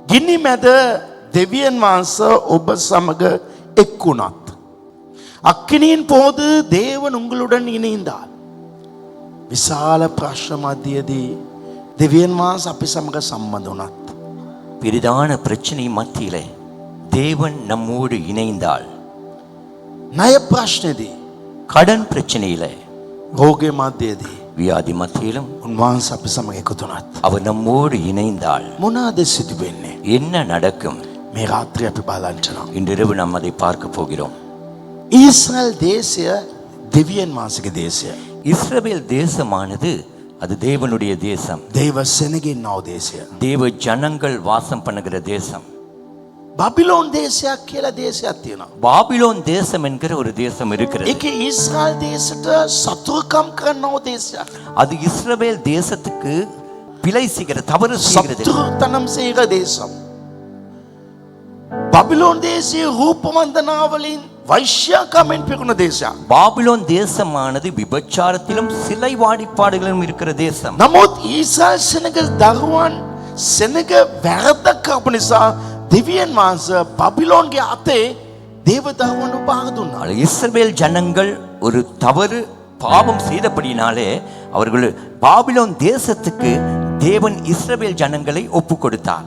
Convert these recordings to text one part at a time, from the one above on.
ගිනි මැද දෙවියන් වහන්සේ ඔබ සමග එක්ුණත් அக்கினியின் போது தேவன் உங்களுடன் இணைந்தார். விசால பிரශ්න මැදදී දෙවියන් වහන්සේ අපි සමග සම්බන්ධ වුණත් பெரிதான பிரச்சனை மத்தியிலே தேவன் நம்மோடு இணைந்தாள். ණය ප්‍රශ්නේදී கடன் பிரச்சனையிலே රෝගේ මැදදී வியாதி மத்தியிலும் උන්වහන්සේ අපි සමග එකතු වුණත් அவர் நம்மோடு இணைந்தாள். මොනවාද සිදු වෙන්නේ? என்ன நடக்கும்? මේ රාත්‍රිය අපි බලන්න. இன்றிரவு நாம் அதை பார்க்க போகிறோம். ஈஸ்ரேல் தேசය දෙවියන් වහන්සේගේ දේශය. இஸ்ரவேல் தேசமானது அது தேவனுடைய தேசம். දේව සෙනගින් නව දේශය. தேவ ஜனங்கள் வாசம் பண்ணுகிற தேசம். බබිලෝන් දේශයක් කියලා දේශයක් තියෙනවා. பாபிலோன் தேசம் என்கிற ஒரு தேசம் இருக்கிறது. ඒකේ ඊශ්‍රායල් දේශයට සතුරුකම් කරනව දේශයක්. அது இஸ்ரவேல் தேசத்துக்கு பிழை செய்கிற தவறு செய்கிறது. සතුරුතනම් செய்கிற தேசம். බබිලෝන් දේශයේ රූප වන්දනාවලින් வைஷ்யாකමෙන් පිරුණ දේශයක්. பாபிலோன் தேசமானது விபச்சாரத்திலும் சிலை வாடிப்பாடுகளிலும் இருக்கிற தேசம். නමුත් ඊශ්‍රායල් සෙනග දරුවන් සෙනග වැරද්දක් කරපු නිසා දෙවියන් වහන්සේ බබිලෝන්ගේ අතේ දේව දරුවන්ව බාර දුන්නා. இஸ்ரவேல் ஜனங்கள் ஒரு தவறு பாவம் செய்தபடினாலே அவர்கள் பாபிலோன் தேசத்துக்கு தேவன் இஸ்ரவேல் ஜனங்களை ஒப்பு கொடுத்தார்.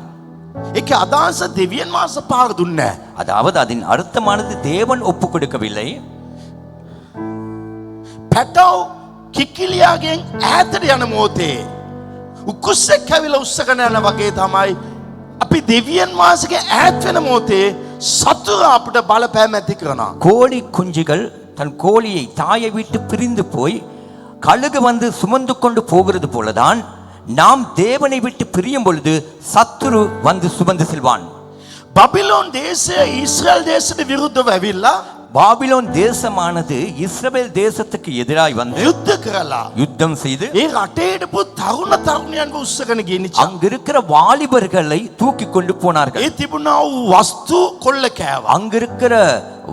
ඒකේ අදහස දෙවියන් වහන්සේ පාර දුන්නේ නැහැ. அதாவது அதன் அர்த்தமானது தேவன் ஒப்பு கொடுக்கவில்லை. පැටව කිකිලියාගෙන් ඈතට යන මොහොතේ උකුස්සෙක් කැවිලා උස්සගෙන යන වගේ තමයි අපි දෙවියන් වහන්සේගේ ඈත් වෙන මොහොතේ සතුරු අපිට බලපෑම ඇති කරනවා. கோழி குஞ்சுகள் தன் கோழியை தாயை விட்டு பிரிந்து போய் கழுகு வந்து சுமந்து கொண்டு போகிறது போலதான் நாம் தேவனை விட்டு பிரியும் பொழுது சத்துரு வந்து சுமந்து செல்வான். බබිලෝන් දේශය ඊශ්‍රායල් දේශයට විරුද්ධව ඇවිල්ලා பாபிலோன் தேசமானது இஸ்ரவேல் தேசத்துக்கு எதிராய் வந்து යුද්ධ කරලා யுத்தம் செய்து ඒ රටේ හිටපු තරුණ තරුණියන්ව උස්සගෙන ගෙනිච්චා. அங்க இருக்கிற வாலிபர்களை தூக்கி கொண்டு போனார்கள். ඒ තිබුණා වූ වස්තු කොල්ල කෑවා. அங்க இருக்கிற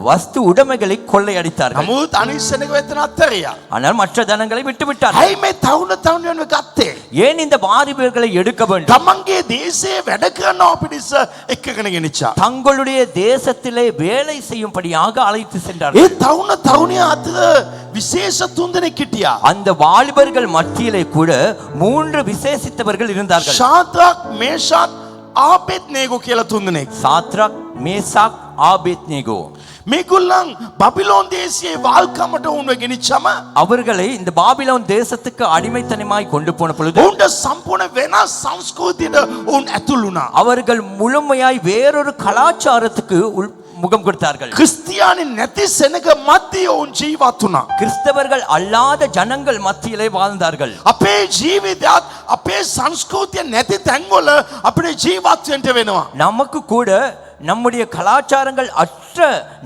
வஸ்து உடைமைகளை கொள்ளையடித்தார்கள். නමුත් අනිත් සෙනග වෙතන අත්තරියා. ஆனால் மற்ற தனங்களை விட்டு விட்டார்கள். ඇයි මේ තරුණ තරුණියන්ව ගත්තේ? ஏன் இந்த வாலிபர்களை எடுக்க வேண்டும்? තමන්ගේ දේශයේ වැඩ කරනව පිණිස එක්කගෙන ගෙනිච්චා. தங்களுடைய தேசத்திலே வேலை செய்யும்படியாக அழைத்து ඒ சென்றார்கள். තරුණ තරුණිය අතර විශේෂ තුන්දෙනෙක් හිටියා. அந்த வாலிபர்கள் மத்தியிலே கூட 3 விசேஷித்தவர்கள் இருந்தார்கள். ශාද්‍රක් මේෂාත් ආබේද්නේගෝ කියලා තුන්දෙනෙක්. சாத்ராக் மேசாக் ஆபேத்நேகோ මේගොල්ලන් බබිලෝන් දේශයේ වාල්කමට උන්ව ගෙනිච්චම அவர்களை இந்த பாபிலோன் தேசத்துக்கு அடிமைத்தனமாய் கொண்டு போன பொழுது උන්ට සම්පූර්ණ වෙනස් සංස්කෘතියට උන් ඇතුළු වුණා. அவர்கள் முழுமையாய் வேறொரு கலாச்சாரத்துக்கு முகம் கொடுத்தார்கள். ක්‍රිස්තියානි නැති සෙනග මැදියේ උන් ජීවත් වුණා. கிறிஸ்தவர்கள் அல்லாத ஜனங்கள் மத்தியிலே வாழ்ந்தார்கள். අපේ ජීවිතයත් අපේ සංස්කෘතිය නැති තැන්වල අපිට ජීවත් වෙන්න වෙනවා. நமக்கு கூட நம்முடைய கலாச்சாரங்கள் அற்ற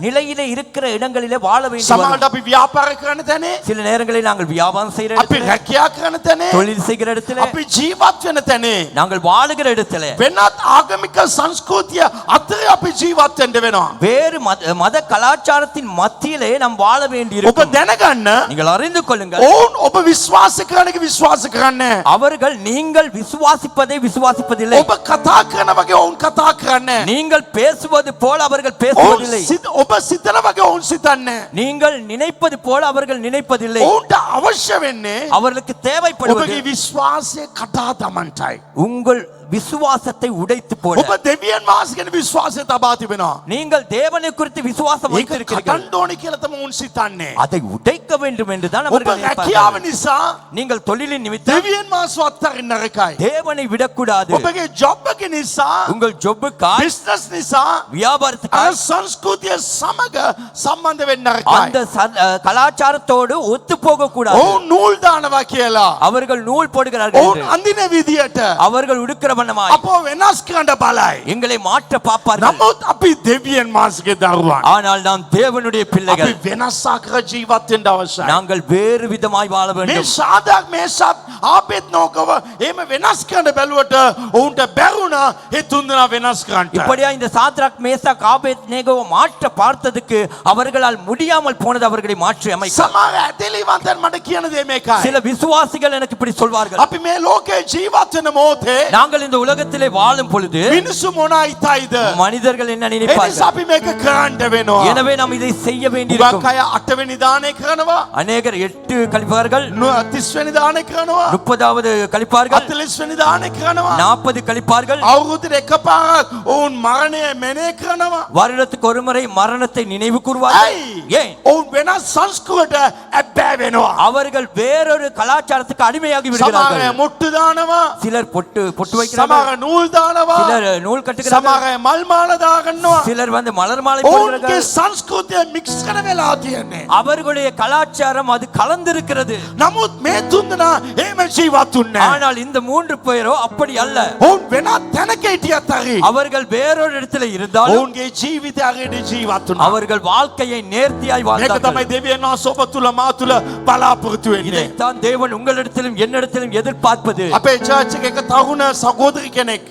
நிலையிலே இருக்கிற இடங்களிலே வாழ வேண்டும். සමහරවිට අපි ව්‍යාපාර කරන තැනේ, சில நேரங்களில் நாங்கள் வியாபாரம் செய்கிற අපි இடத்திலே, රැකියා කරන තැනේ, தொழில் செய்கிற இடத்திலே, අපි ජීවත් වෙන තැනේ நாங்கள் வாழுகிற இடத்திலே වෙනත් ආගමික සංස්කෘතිය අතරේ අපි ජීවත් වෙන්න වෙනවා. வேறு மத கலாச்சாரத்தின் மத்தியிலே நாம் வாழ வேண்டி ඔබ இருக்கும். දැනගන්න நீங்கள் அறிந்து கொள்ளுங்கள், ඕන් ඔබ විශ්වාස කරන එක විශ්වාස කරන්නේ නැහැ. அவர்கள் நீங்கள் விசுவாசிப்பதை விசுவாசிப்பதில்லை. ඔබ කතා කරන වගේ ඕන් කතා කරන්නේ නැහැ. நீங்கள் பேசுவது போல அவர்கள் பேசுவதில்லை. ඔබ සිතන වගේ ඕන් සිතන්නේ නැහැ. நீங்கள் நினைப்பது போல அவர்கள் நினைப்பதில்லை. ඕන්ට අවශ්‍ය වෙන්නේ அவர்களுக்கு தேவைப்படுவது ඔබගේ විශ්වාසය කඩා දමන්නයි. உங்கள் விசுவாசத்தை உடைத்து போட. ඔබ දෙවියන් වහන්සේ ගැන විශ්වාසය තබා තිබෙනවා. நீங்கள் தேவனை குறித்து விசுவாசம் ඒක வைத்திருக்கிறீர்கள். කඩන්න ඕනේ කියලා තමයි උන් සිතන්නේ. அதை உடைக்க வேண்டும் என்றுதான் ඔබ அவர்கள் රැකියාව நினைப்பார்கள். නිසා நீங்கள் தொழிலின் நிமித்தம் දෙවියන් වහන්සේ අත්හරින්න නරකයි. தேவனை விடக்கூடாது. ඔබගේ ජොබ් එක නිසා, உங்கள் ஜொப்புக்காய் බිස්නස් නිසා வியாபாரத்துக்காய் අර සංස්කෘතිය සමග සම්බන්ධ වෙන්න அந்த නරකයි. கலாச்சாரத்தோடு ஒத்து போக கூடாது. ඔවුන් නූල් දානවා කියලා, அவர்கள் நூல் போடுகிறார்கள் ඔවුන් என்று. අඳින විදියට அவர்கள் உடுக்கிற வண்ணமாய் අපෝ වෙනස් කරන්න බලයි. எங்களை மாற்ற பார்ப்பார்கள். නමුත් අපි දෙවියන් වහන්සේගේ දරුවන්. ஆனால் நாம் தேவனுடைய අපි பிள்ளைகள். වෙනස් ආකාර ජීවත් වෙන්න අවශ්‍යයි. நாங்கள் வேறு விதமாய் வாழ මේ வேண்டும். ශාද්‍රක් මේෂාත් ආබේද්නේගෝව එහෙම වෙනස් කරන්න බැලුවට ඔවුන්ට බැරුණා ඒ තුන්දෙනා වෙනස් කරන්න. இப்படியா இந்த சாத்ராக் மேசாக் ஆபேத்நேகோவை மாற்ற பார்த்ததுக்கு அவர்களால் முடியாமல் போனது அவர்களை மாற்றி அமைக்க. සමහර ඇදලිවන්තයන් මට කියන දේ මේකයි. சில விசுவாசிகள் எனக்கு இப்படி சொல்வார்கள், අපි මේ ලෝකේ ජීවත් වෙන මොහොතේ நாங்கள் நாங்கள் இந்த உலகத்திலே வாழும் பொழுது මිනිස්සු මොනා හිතයිද? மனிதர்கள் என்ன ඒ நினைப்பார்கள்? නිසා අපි මේක කරන්න වෙනවා. எனவே நாம் இதை செய்ய வேண்டியிருக்கும். උගක් අය 8 වෙනි දානේ කරනවා. அநேகர் 8 கழிப்பார்கள், 30 වෙනි දානේ කරනවා. 30வது கழிப்பார்கள், 40 වෙනි දානේ කරනවා. 40 கழிப்பார்கள். අවුරුද්දට එකපාරක් ඔවුන් මරණය මෙනෙහි කරනවා. வருடத்துக்கு ஒரு முறை மரணத்தை நினைவு கூர்வார்கள். ඇයි? ஏன்? ඔවුන් වෙනස් සංස්කෘතියට ඇබ්බෑ වෙනවා. அவர்கள் வேறொரு கலாச்சாரத்துக்கு அடிமையாகி සමහර விடுகிறார்கள். අය මුට්ටු දානවා. சிலர் பொட்டு வைக்கிறார்கள், සමහර නූල් දානවා. சிலர் நூல் கட்டுகிறார்கள், සමහර අය මල් මාල දාගන්නවා. சிலர் வந்து மலர் மாலை ඔවුන්ගේ போடுகிறார்கள். සංස්කෘතිය මික්ස් කර වෙලා තියෙන්නේ. அவர்களுடைய கலாச்சாரம் அது கலந்திருக்கிறது. නමුත් මේ තුන්දෙනා එහෙම ජීවත් වුන්නේ නැහැ. ஆனால் இந்த 3 பேரோ அப்படி அல்ல. ඔවුන් වෙනත් තැනක හිටියත් හරි அவர்கள் வேறொரு இடத்துல இருந்தாலும் ඔවුන්ගේ ජීවිතය අගට ජීවත් වුණා. அவர்கள் வாழ்க்கையை நேர்த்தியாய் මේක வாழ்ந்தார்கள். තමයි දෙවියන් වහන්සේ ඔබ තුල මා තුල බලාපොරොත්තු වෙන්නේ. இதைத்தான் தேவன் உங்களிடத்திலும் என்னிடத்திலும் எதிர்பார்ப்பது. අපේ චර්ච් එකේ එක තරුණ සහෝදරි කෙනෙක්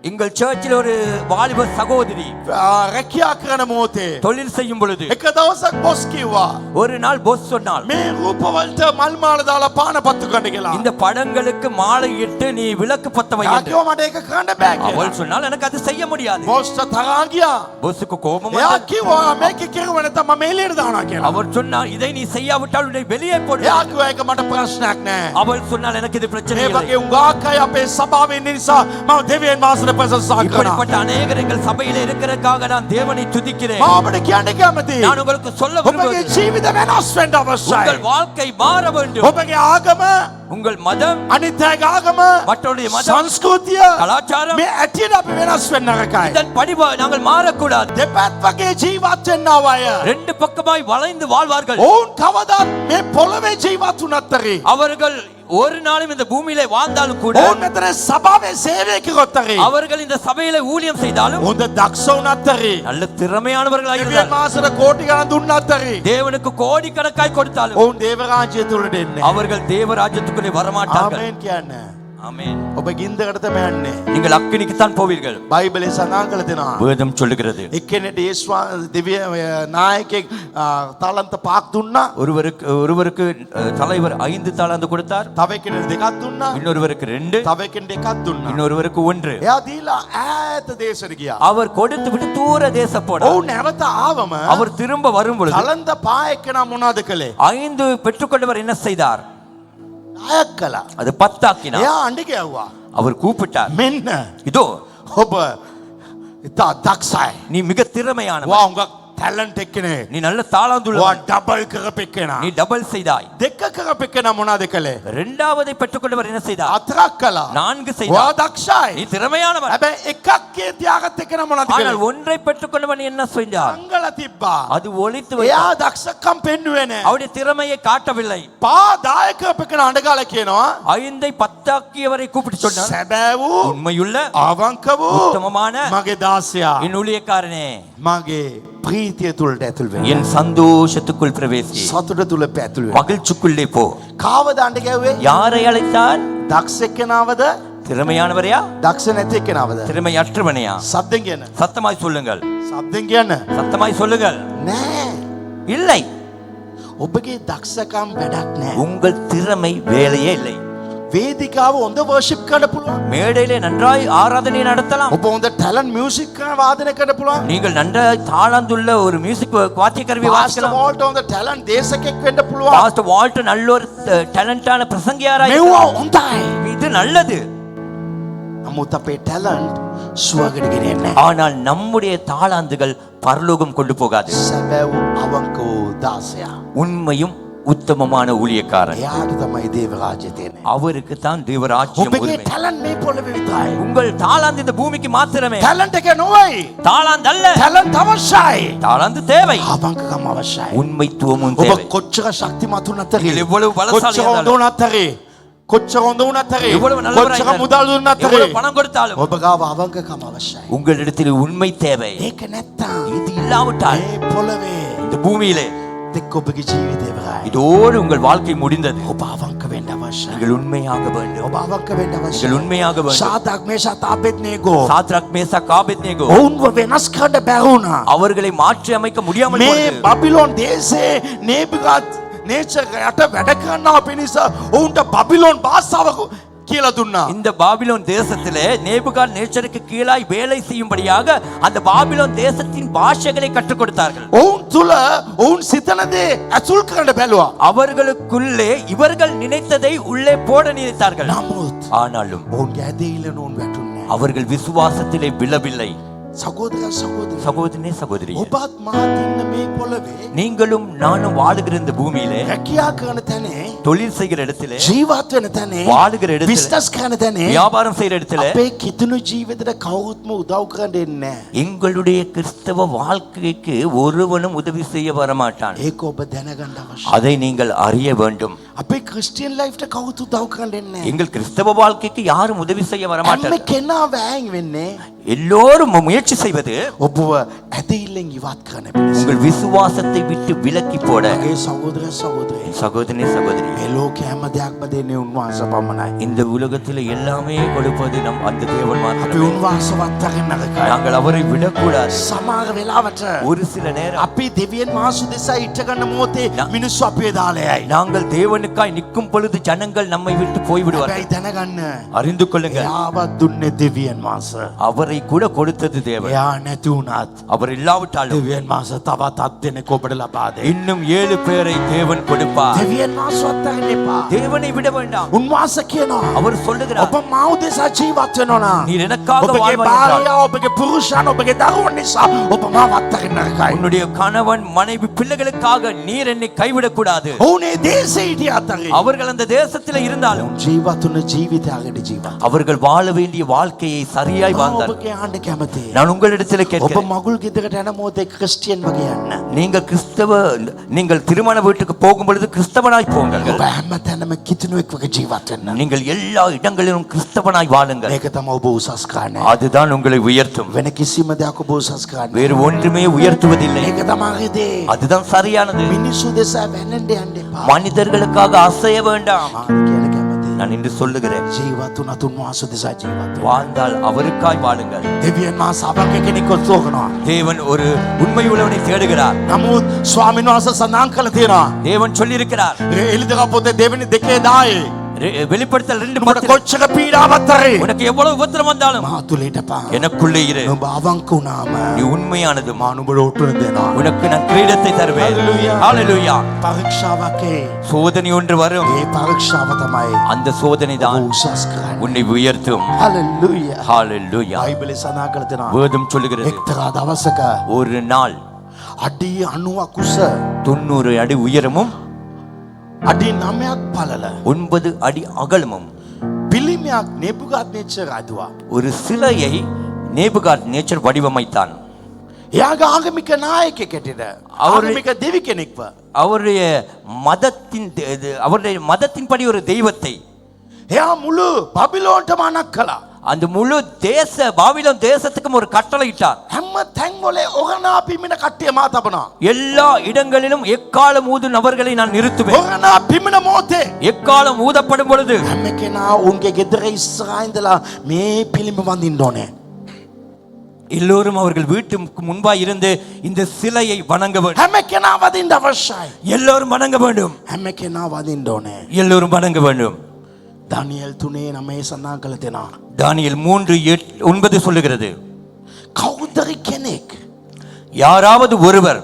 எங்கள் சர்ச்சில் ஒரு வாலிப சகோதரி රැකියා කරන මොහොතේ தொழில் செய்யும் பொழுது එක දවසක් බොස් කිව්වා ஒரு நாள் பொஸ் சொன்னாள், මේ රූපවලට මල් මාල දාලා පාන පත්තු කරන්න කියලා. இந்த படங்களுக்கு மாலை இட்டு நீ விளக்கு பத்த வை යා என்று. කිව්වා මට ඒක කරන්න බෑ කියලා. அவள் சொன்னால் எனக்கு அது செய்ய முடியாது. බොස්ට තරහා ගියා. பொஸ்ஸுக்கு கோபம் එයා வந்தது. කිව්වා මේක කෙරුව නැත්නම් මම එළියට දානවා කියලා. அவர் சொன்னார், இதை நீ செய்யாவிட்டால் உன்னை வெளியே போடு. එයා කිව්වා ඒක මට ප්‍රශ්නයක් නෑ. அவள் சொன்னால் எனக்கு இது பிரச்சனை මේ இல்லை. වගේ උගාක් අය අපේ සභාවේ ඉන්න නිසා මම දෙවියන් වහන්සේට ප්‍රශංසා කරනවා. இப்படிப்பட்ட அநேகர் எங்கள் சபையில இருக்கிறதுக்காக நான் தேவனை துதிக்கிறேன். මම ඔබට කියන්න කැමතියි. நான் உங்களுக்கு சொல்ல ඔබගේ விரும்புவது, ජීවිත වෙනස් වෙන්න අවශ්‍යයි. உங்கள் வாழ்க்கை மாற வேண்டும். ඔබගේ ආගම, உங்கள் மதம், අනිත් අයගේ ආගම, மற்றவருடைய மதம், සංස්කෘතිය கலாச்சாரம், මේ ඇටියට අපි වෙනස් වෙන්න නරකයි. இதன் படிவா நாங்கள் மாறக்கூடாது. දෙපැත් වගේ ජීවත් වෙන්නව අය. ரெண்டு பக்கமாய் வளைந்து வாழ்வார்கள். ඔවුන් කවදාත් මේ පොළවේ ජීවත් වුණත් හරි அவர்கள் ஒரு நாளும் இந்த பூமியிலே வாழ்ந்தாலும் கூட, ඔවුන් මෙතන සභාවේ සේවය කරොත් හරි அவர்கள் இந்த சபையில ஊழியம் செய்தாலும் හොඳ දක්ෂ වුණත් හරි நல்ல திறமையானவர்களாக දෙවියන් இருந்தார்கள். වහන්සේට කෝටි ගණන් දුන්නත් හරි தேவனுக்கு கோடி கணக்காய் கொடுத்தாலும் ඔවුන් දේව රාජ්‍යය තුලට එන්නේ. அவர்கள் தேவ ராஜ்யத்துக்குள்ளே வரமாட்டார்கள். ආමේන් කියන්න. ஆமென். ඔබ ගින්දරට තමයි යන්නේ. நீங்கள் அக்கினிக்கு தான் போவீர்கள். බයිබලයේ සඳහන් කළ දෙනවා. வேதம் சொல்லுகிறது, එක්කෙනෙක් යේසුස් දිව්‍ය නායකයෙක් තාලන්ත පහක් දුන්නා. ஒருவருக்கு தலைவர் 5 தாலந்து கொடுத்தார், තව එක්කෙනෙක් දෙකක් දුන්නා. இன்னொருவருக்கு 2, තව එක්කෙනෙක් දෙකක් දුන්නා. இன்னொருவருக்கு 1. එයා දීලා ඈත දේශෙට ගියා. அவர் கொடுத்து விட்டு தூர தேசம் போனார். ඔවුන් නැවත ආවම அவர் திரும்ப வரும் பொழுது තාලන්ත පහ එක්කෙනා මොනවද කළේ? 5 பெற்றுக்கொண்டவர் என்ன செய்தார்? නායක කළා. அது 10 ஆக்கினார். එයා අඬ ගැව්වා. அவர் கூப்பிட்டார், මෙන්න இதோ ඔබ ඉතා දක්ෂයි. நீ மிக திறமையானவன், වා උඟක් ටැලන්ට් එක්කනේ. நீ நல்ல தாளந்துள்ள, වා ඩබල් කරපෙක්කෙනා. நீ டபுள் செய்தாய். දෙක කරපෙක්කෙනා මොනවද කළේ? இரண்டாவதை பெற்றுக்கொண்டவர் என்ன செய்தார்? 4ක් කළා. 4 වා செய்தார். දක්ෂයි. நீ திறமையானவன். හැබැයි එකක් ඒ තියාගත් එක්කෙනා මොනවද ஆனால் කළේ? ஒன்றை பெற்றுக்கொண்டவன் என்ன செய்தார்? අංගල තිබ්බා. அது ஒளித்து එයා வைத்தார். දක්ෂකම් පෙන්නුවේ නැහැ. அவருடைய திறமையை காட்டவில்லை. පා දායක කරපෙක්කෙනා අඬගාලා කියනවා 5ஐ 10 ஆக்கியவரை கூப்பிட்டு சொன்னார், සැබෑ වූ உண்மையுள்ள අවංක වූ உத்தமமான මගේ දාසයා என் ஊழியக்காரனே, මගේ ප්‍රීතිය තුලට ඇතුල් වෙන්න. என் சந்தோஷத்துக்குள் பிரவேசி, සතුට තුල පැතුල් වෙන්න. மகிழ்ச்சிக்குள்ளே போ. කාවද අඬ ගැව්වේ? யாரை அழைத்தார்? දක්ෂ එක්කෙනාවද? திறமையானவரையா, දක්ෂ නැති එක්කෙනාවද? திறமையற்றவனையா? සද්දෙන් කියන. சத்தமாய் சொல்லுங்கள், සද්දෙන් කියන්න. சத்தமாய் சொல்லுங்கள். නෑ. இல்லை, ඔබගේ දක්ෂකම් වැඩක් නෑ. உங்கள் திறமை வேலையே இல்லை. වේදිකාව හොඳ වර්ෂිප් කරන්න පුළුවන්. மேடையிலே நன்றாய் ஆராதனை நடத்தலாம். ඔබ හොඳ ටැලන්ට් මියුසික් වාදනය කරන්න පුළුවන්. நீங்கள் நன்றாய் தாளந்துள்ள ஒரு மியூசிக் வாத்திய கருவி පාස්ටර් வாசிக்கலாம். වෝල්ට් හොඳ ටැලන්ට් දේශකෙක් වෙන්න පුළුවන්. பாஸ்டர் வால்ட் நல்ல ஒரு டேலண்டான பிரசங்கியாராய் මෙව්වා இருக்கலாம். හොඳයි. இது நல்லது. නමුත් අපේ ටැලන්ට් සුවකට ගෙනියන්නේ නැහැ. ஆனால் நம்முடைய தாளாந்துகள் பரலோகம் கொண்டு போகாது. සැබෑ වූ අවංක වූ දාසයා. உண்மையும் உத்தமமான ஊழியக்காரன், එයාට තමයි දේව රාජ්‍යය තියෙන්නේ. அவருக்கு தான் தேவராஜ்யம் ඔබගේ உரிமை. ටැලන්ට් මේ පොළවේ විතරයි. உங்கள் தாளாந்து இந்த பூமிக்கு மாத்திரமே. ටැලන්ට් එක නොවයි. தாளாந்து அல்ல, ටැලන්ට් අවශ්‍යයි. தாளாந்து தேவை, අවංකකම අවශ්‍යයි. உண்மைத்துவமும் ඔබ தேவை. කොච්චර ශක්තිමත් වුණත් හරි, நீங்கள் எவ்வளவு பலசாலியா කොච්චර හොඳ இருந்தாலும், වුණත් හරි, කොච්චර හොඳ වුණත් හරි, எவ்வளவு நல்லவராய் කොච්චර මුදල් දුන්නත් இருந்தாலும், හරි, எவ்வளவு பணம் கொடுத்தாலும், ඔබ ගාව අවංකකම අවශ්‍යයි. உங்களிடத்தில் உண்மை தேவை. ඒක නැත්තම් இது இல்லாவிட்டால் මේ පොළවේ இந்த பூமியிலே දෙක ඔබගේ ජීවිතේ ඉවරයි. இதோடு உங்கள் வாழ்க்கை முடிந்தது. ඔබ අවංක වෙන්න අවශ්‍යයි. நீங்கள் உண்மையாக வேண்டும். ඔබ අවංක වෙන්න நீங்கள் අවශ්‍යයි. உண்மையாக வேண்டும். ශාද්‍රක් මේෂත් ආබෙද්නේගෝ சாத்ராக் மேசாக் ஆபேத்நேகோ ඔවුන්ව වෙනස් කරන්න බැරි වුණා. அவர்களை மாற்றி அமைக்க முடியாமல் මේ போனது. බබිලෝන් දේශේ නේබුගත් නේචර් යට වැඩ කරනවා පිණිස ඔවුන්ට බබිලෝන් භාෂාවක කියලා දුන්නා. இந்த பாபிலோன் தேசத்திலே நேபுகாத் நேச்சருக்கு கீழாய் வேலை செய்யும்படியாக அந்த பாபிலோன் தேசத்தின் பாஷைகளை கற்றுக் கொடுத்தார்கள். ඔවුන් තුල ඔවුන් සිතන දේ ඇසුල් කරන්න බැලුවා. அவர்களுக்குள்ளே இவர்கள் நினைத்ததை உள்ளே போட நினைத்தார்கள். නමුත් ஆனாலும் ඔවුන්ගේ ඇදහිල්ල නෝන් වැටුන්නේ නැහැ. அவர்கள் விசுவாசத்திலே விழவில்லை. සහෝදරයා සහෝදරිය. சகோதரனே சகோதரி, ඔබත් මාත් ඉන්න මේ පොළවේ நீங்களும் நானும் வாழுகிற இந்த பூமியிலே රැකියා කරන තැනේ தொழில் செய்கிற இடத்திலே ජීවත් වෙන තැනේ வாழுகிற இடத்திலே බිස්නස් කරන තැනේ வியாபாரம் செய்கிற இடத்திலே අපේ කිතුණු ජීවිතේට කවුරුත්ම උදව් කරන්න එන්නේ නැහැ. எங்களுடைய கிறிஸ்தவ வாழ்க்கைக்கு ஒருவனும் உதவி செய்ய வரமாட்டான். ඒක ඔබ දැනගන්න අවශ්‍යයි. அதை நீங்கள் அறிய வேண்டும். අපේ ක්‍රිස්තියන් ලයිෆ්ට කවුරුත් උදව් කරන්න එන්නේ නැහැ. எங்கள் கிறிஸ்தவ வாழ்க்கைக்கு யாரும் உதவி செய்ய හැම வரமாட்டார்கள். කෙනා වෑයම් වෙන්නේ எல்லோரும் முயற்சி செய்வது ඔබව ඇදහිල්ලෙන් ඉවත් කරන්න පිණිස. உங்கள் விசுவாசத்தை விட்டு விலக்கி போட. මගේ සහෝදර සහෝදරිය சகோதரனே சகோதரி, මේ ලෝකේ හැම දෙයක්ම දෙන්නේ උන්වහන්සේ පමණයි. இந்த உலகத்தில் எல்லாமே கொடுப்பது நம் அந்த தேவன் අපි மாத்திரமே. උන්වහන්සේවත් අරින්න නරකයි. நாங்கள் அவரை விடக்கூடாது. සමහර වෙලාවට ஒரு சில நேரம் අපි දෙවියන් වහන්සේ දෙසා ඉට ගන්න මොහොතේ මිනිස්සු අපේ දාලා යයි. நாங்கள் தேவனுக்காய் நிற்கும் பொழுது ஜனங்கள் நம்மை விட்டு போய்விடுவார்கள். හැබැයි දැනගන්න அறிந்து கொள்ளுங்கள், එයාවත් දුන්නේ දෙවියන් වහන්සේ. அவரை கூட கொடுத்தது தேவன். එයා නැති වුණත් அவர் இல்லாவிட்டாலும் දෙවියන් වහන්සේ තවත් අත් දෙනෙක් ඔබට ලබා දෙයි. இன்னும் 7 பேரை தேவன் கொடுப்பார். දෙවියන් වහන්සේවත් අරින්න එපා. தேவனை விட வேண்டாம். උන්වහන්සේ කියනවා அவர் சொல்லுகிறார், ඔබ මාව දෙසා ජීවත් වෙනවා නම් நீர் எனக்காக ඔබගේ வாழ்வாய் என்றால் භාර්යාව ඔබගේ පුරුෂයන් ඔබගේ දරුවෝ නිසා ඔබ මාවත් අරින්න නරකයි. உன்னுடைய கணவன் மனைவி பிள்ளைகளுக்காக நீர் என்னை கைவிடக் கூடாது. ඔවුනේ දේශේ හිටියත් අරි. அவர்கள் அந்த தேசத்தில் இருந்தாலும் ජීවත් වුණ ජීවිතයකට ජීවත්. அவர்கள் வாழ வேண்டிய வாழ்க்கையை சரியாய் வாழ்ந்தார்கள். ඔබගේ ආන්න කැමතියි. நான் உங்களிடத்தில் ඔබ கேட்கிறேன், මගුල් ගෙදරට යන මොහොතේ ක්‍රිස්තියන් වගේ යන්න. நீங்கள் திருமண வீட்டுக்கு போகும் பொழுது கிறிஸ்தவனாய் போங்கள். ඔබ හැම තැනම කිතුණුවෙක් වගේ ජීවත් වෙන්න. நீங்கள் எல்லா இடங்களிலும் கிறிஸ்தவனாய் வாழுங்கள். මේක තමයි ඔබ උසස් කරන්නේ. அதுதான் உங்களை உயர்த்தும். වෙන කිසිම දෙයක් ඔබ උසස් කරන්නේ. வேறு ஒன்றுமே உயர்த்துவதில்லை. මේක තමයි දේ. அதுதான் சரியானது. මිනිස්සු දෙසා වැළඳ යන්න එපා. மனிதர்களுக்காக அசைய வேண்டாம். මාත් කියලා කැමතියි. நான் இன்று சொல்லுகிறேன், ජීවත් වුණ තුන්වහන්සේ දෙසා ජීවත් වෙන්න. வாழ்ந்தால் அவருக்காய் வாழுங்கள். දෙවියන් වහන්සේ අපගේ කෙනෙක් ඔස්සෝකනවා. தேவன் ஒரு உண்மை உள்ளவனை தேடுகிறார். නමුත් ස්වාමීන් වහන්සේ සඳහන් කළ තියෙනවා. தேவன் சொல்லியிருக்கிறார். එළිදක පොතේ දෙවෙනි 2:10 வெளிப்படுத்தல் 2:10 උඹට කොච්චර පීඩාවක් තරේ உனக்கு எவ்வளவு உபத்திரம் வந்தாலும் මා තුල හිටපන්. எனக்குள்ளே இரு. නුඹ අවංක වුණාම நீ உண்மையானது මා නුඹට උතුර දෙනවා. உனக்கு நான் கிரீடத்தை தருவேன். Hallelujah. ஹalleluya. පරීක්ෂාවක් ඒ. சோதனை ஒன்று வரும். ඒ පරීක්ෂාව තමයි அந்த சோதனை தான் උසස් කරන්නේ. உன்னை உயர்த்தும். හalleluya. ஹalleluya. බයිබලේ සඳහන් කළ තියෙනවා. வேதம் சொல்லுகிறது, එක්තරා දවසක ஒரு நாள் අඩි 90ක් උස 90 அடி உயரமும் අඩි 9ක් පළල 9 அடி அகலமும் පිළිමයක් නෙබුගත්නේච්චර් අදුවා. ஒரு சிலையை நேபுகாத் நேச்சர் வடிவமைத்தான். එයාගේ ආගමික නායකයෙක් හැටියට ආගමික දෙවි කෙනෙක්ව அவருடைய மதத்தின்படி ஒரு தெய்வத்தை එයා මුළු බබිලෝන්ටම අනක් කළා. அந்த முழு பாபிலோன் தேசத்துக்கும் ஒரு கட்டளை இட்டார். හැම තැන්වල ඔරණා පිමින කට්ටිය මා තබනවා. எல்லா இடங்களிலும் எக்காலம் ஊதும் நபர்களை நான் நிறுத்துவேன். ඔරණා පිමින මොහොතේ எக்காலம் ஊதப்படும் பொழுது හැම කෙනා උන්ගේ ගෙදර ඉස්සරහා ඉඳලා මේ පිළිම වඳින්න ඕනේ. எல்லோரும் அவர்கள் வீட்டுக்கு முன்பாய் இருந்து இந்த சிலையை வணங்க வேண்டும். හැම කෙනා වදින්න අවශ්‍යයි. எல்லோரும் வணங்க வேண்டும். හැම කෙනා වදින්න ඕනේ. எல்லோரும் வணங்க வேண்டும். දානියෙල් 3:9 සඳහන් කළ තැනවා. தானியேல் 3:9 சொல்லுகிறது, කවුරුදරි කෙනෙක් யாராவது ஒருவர்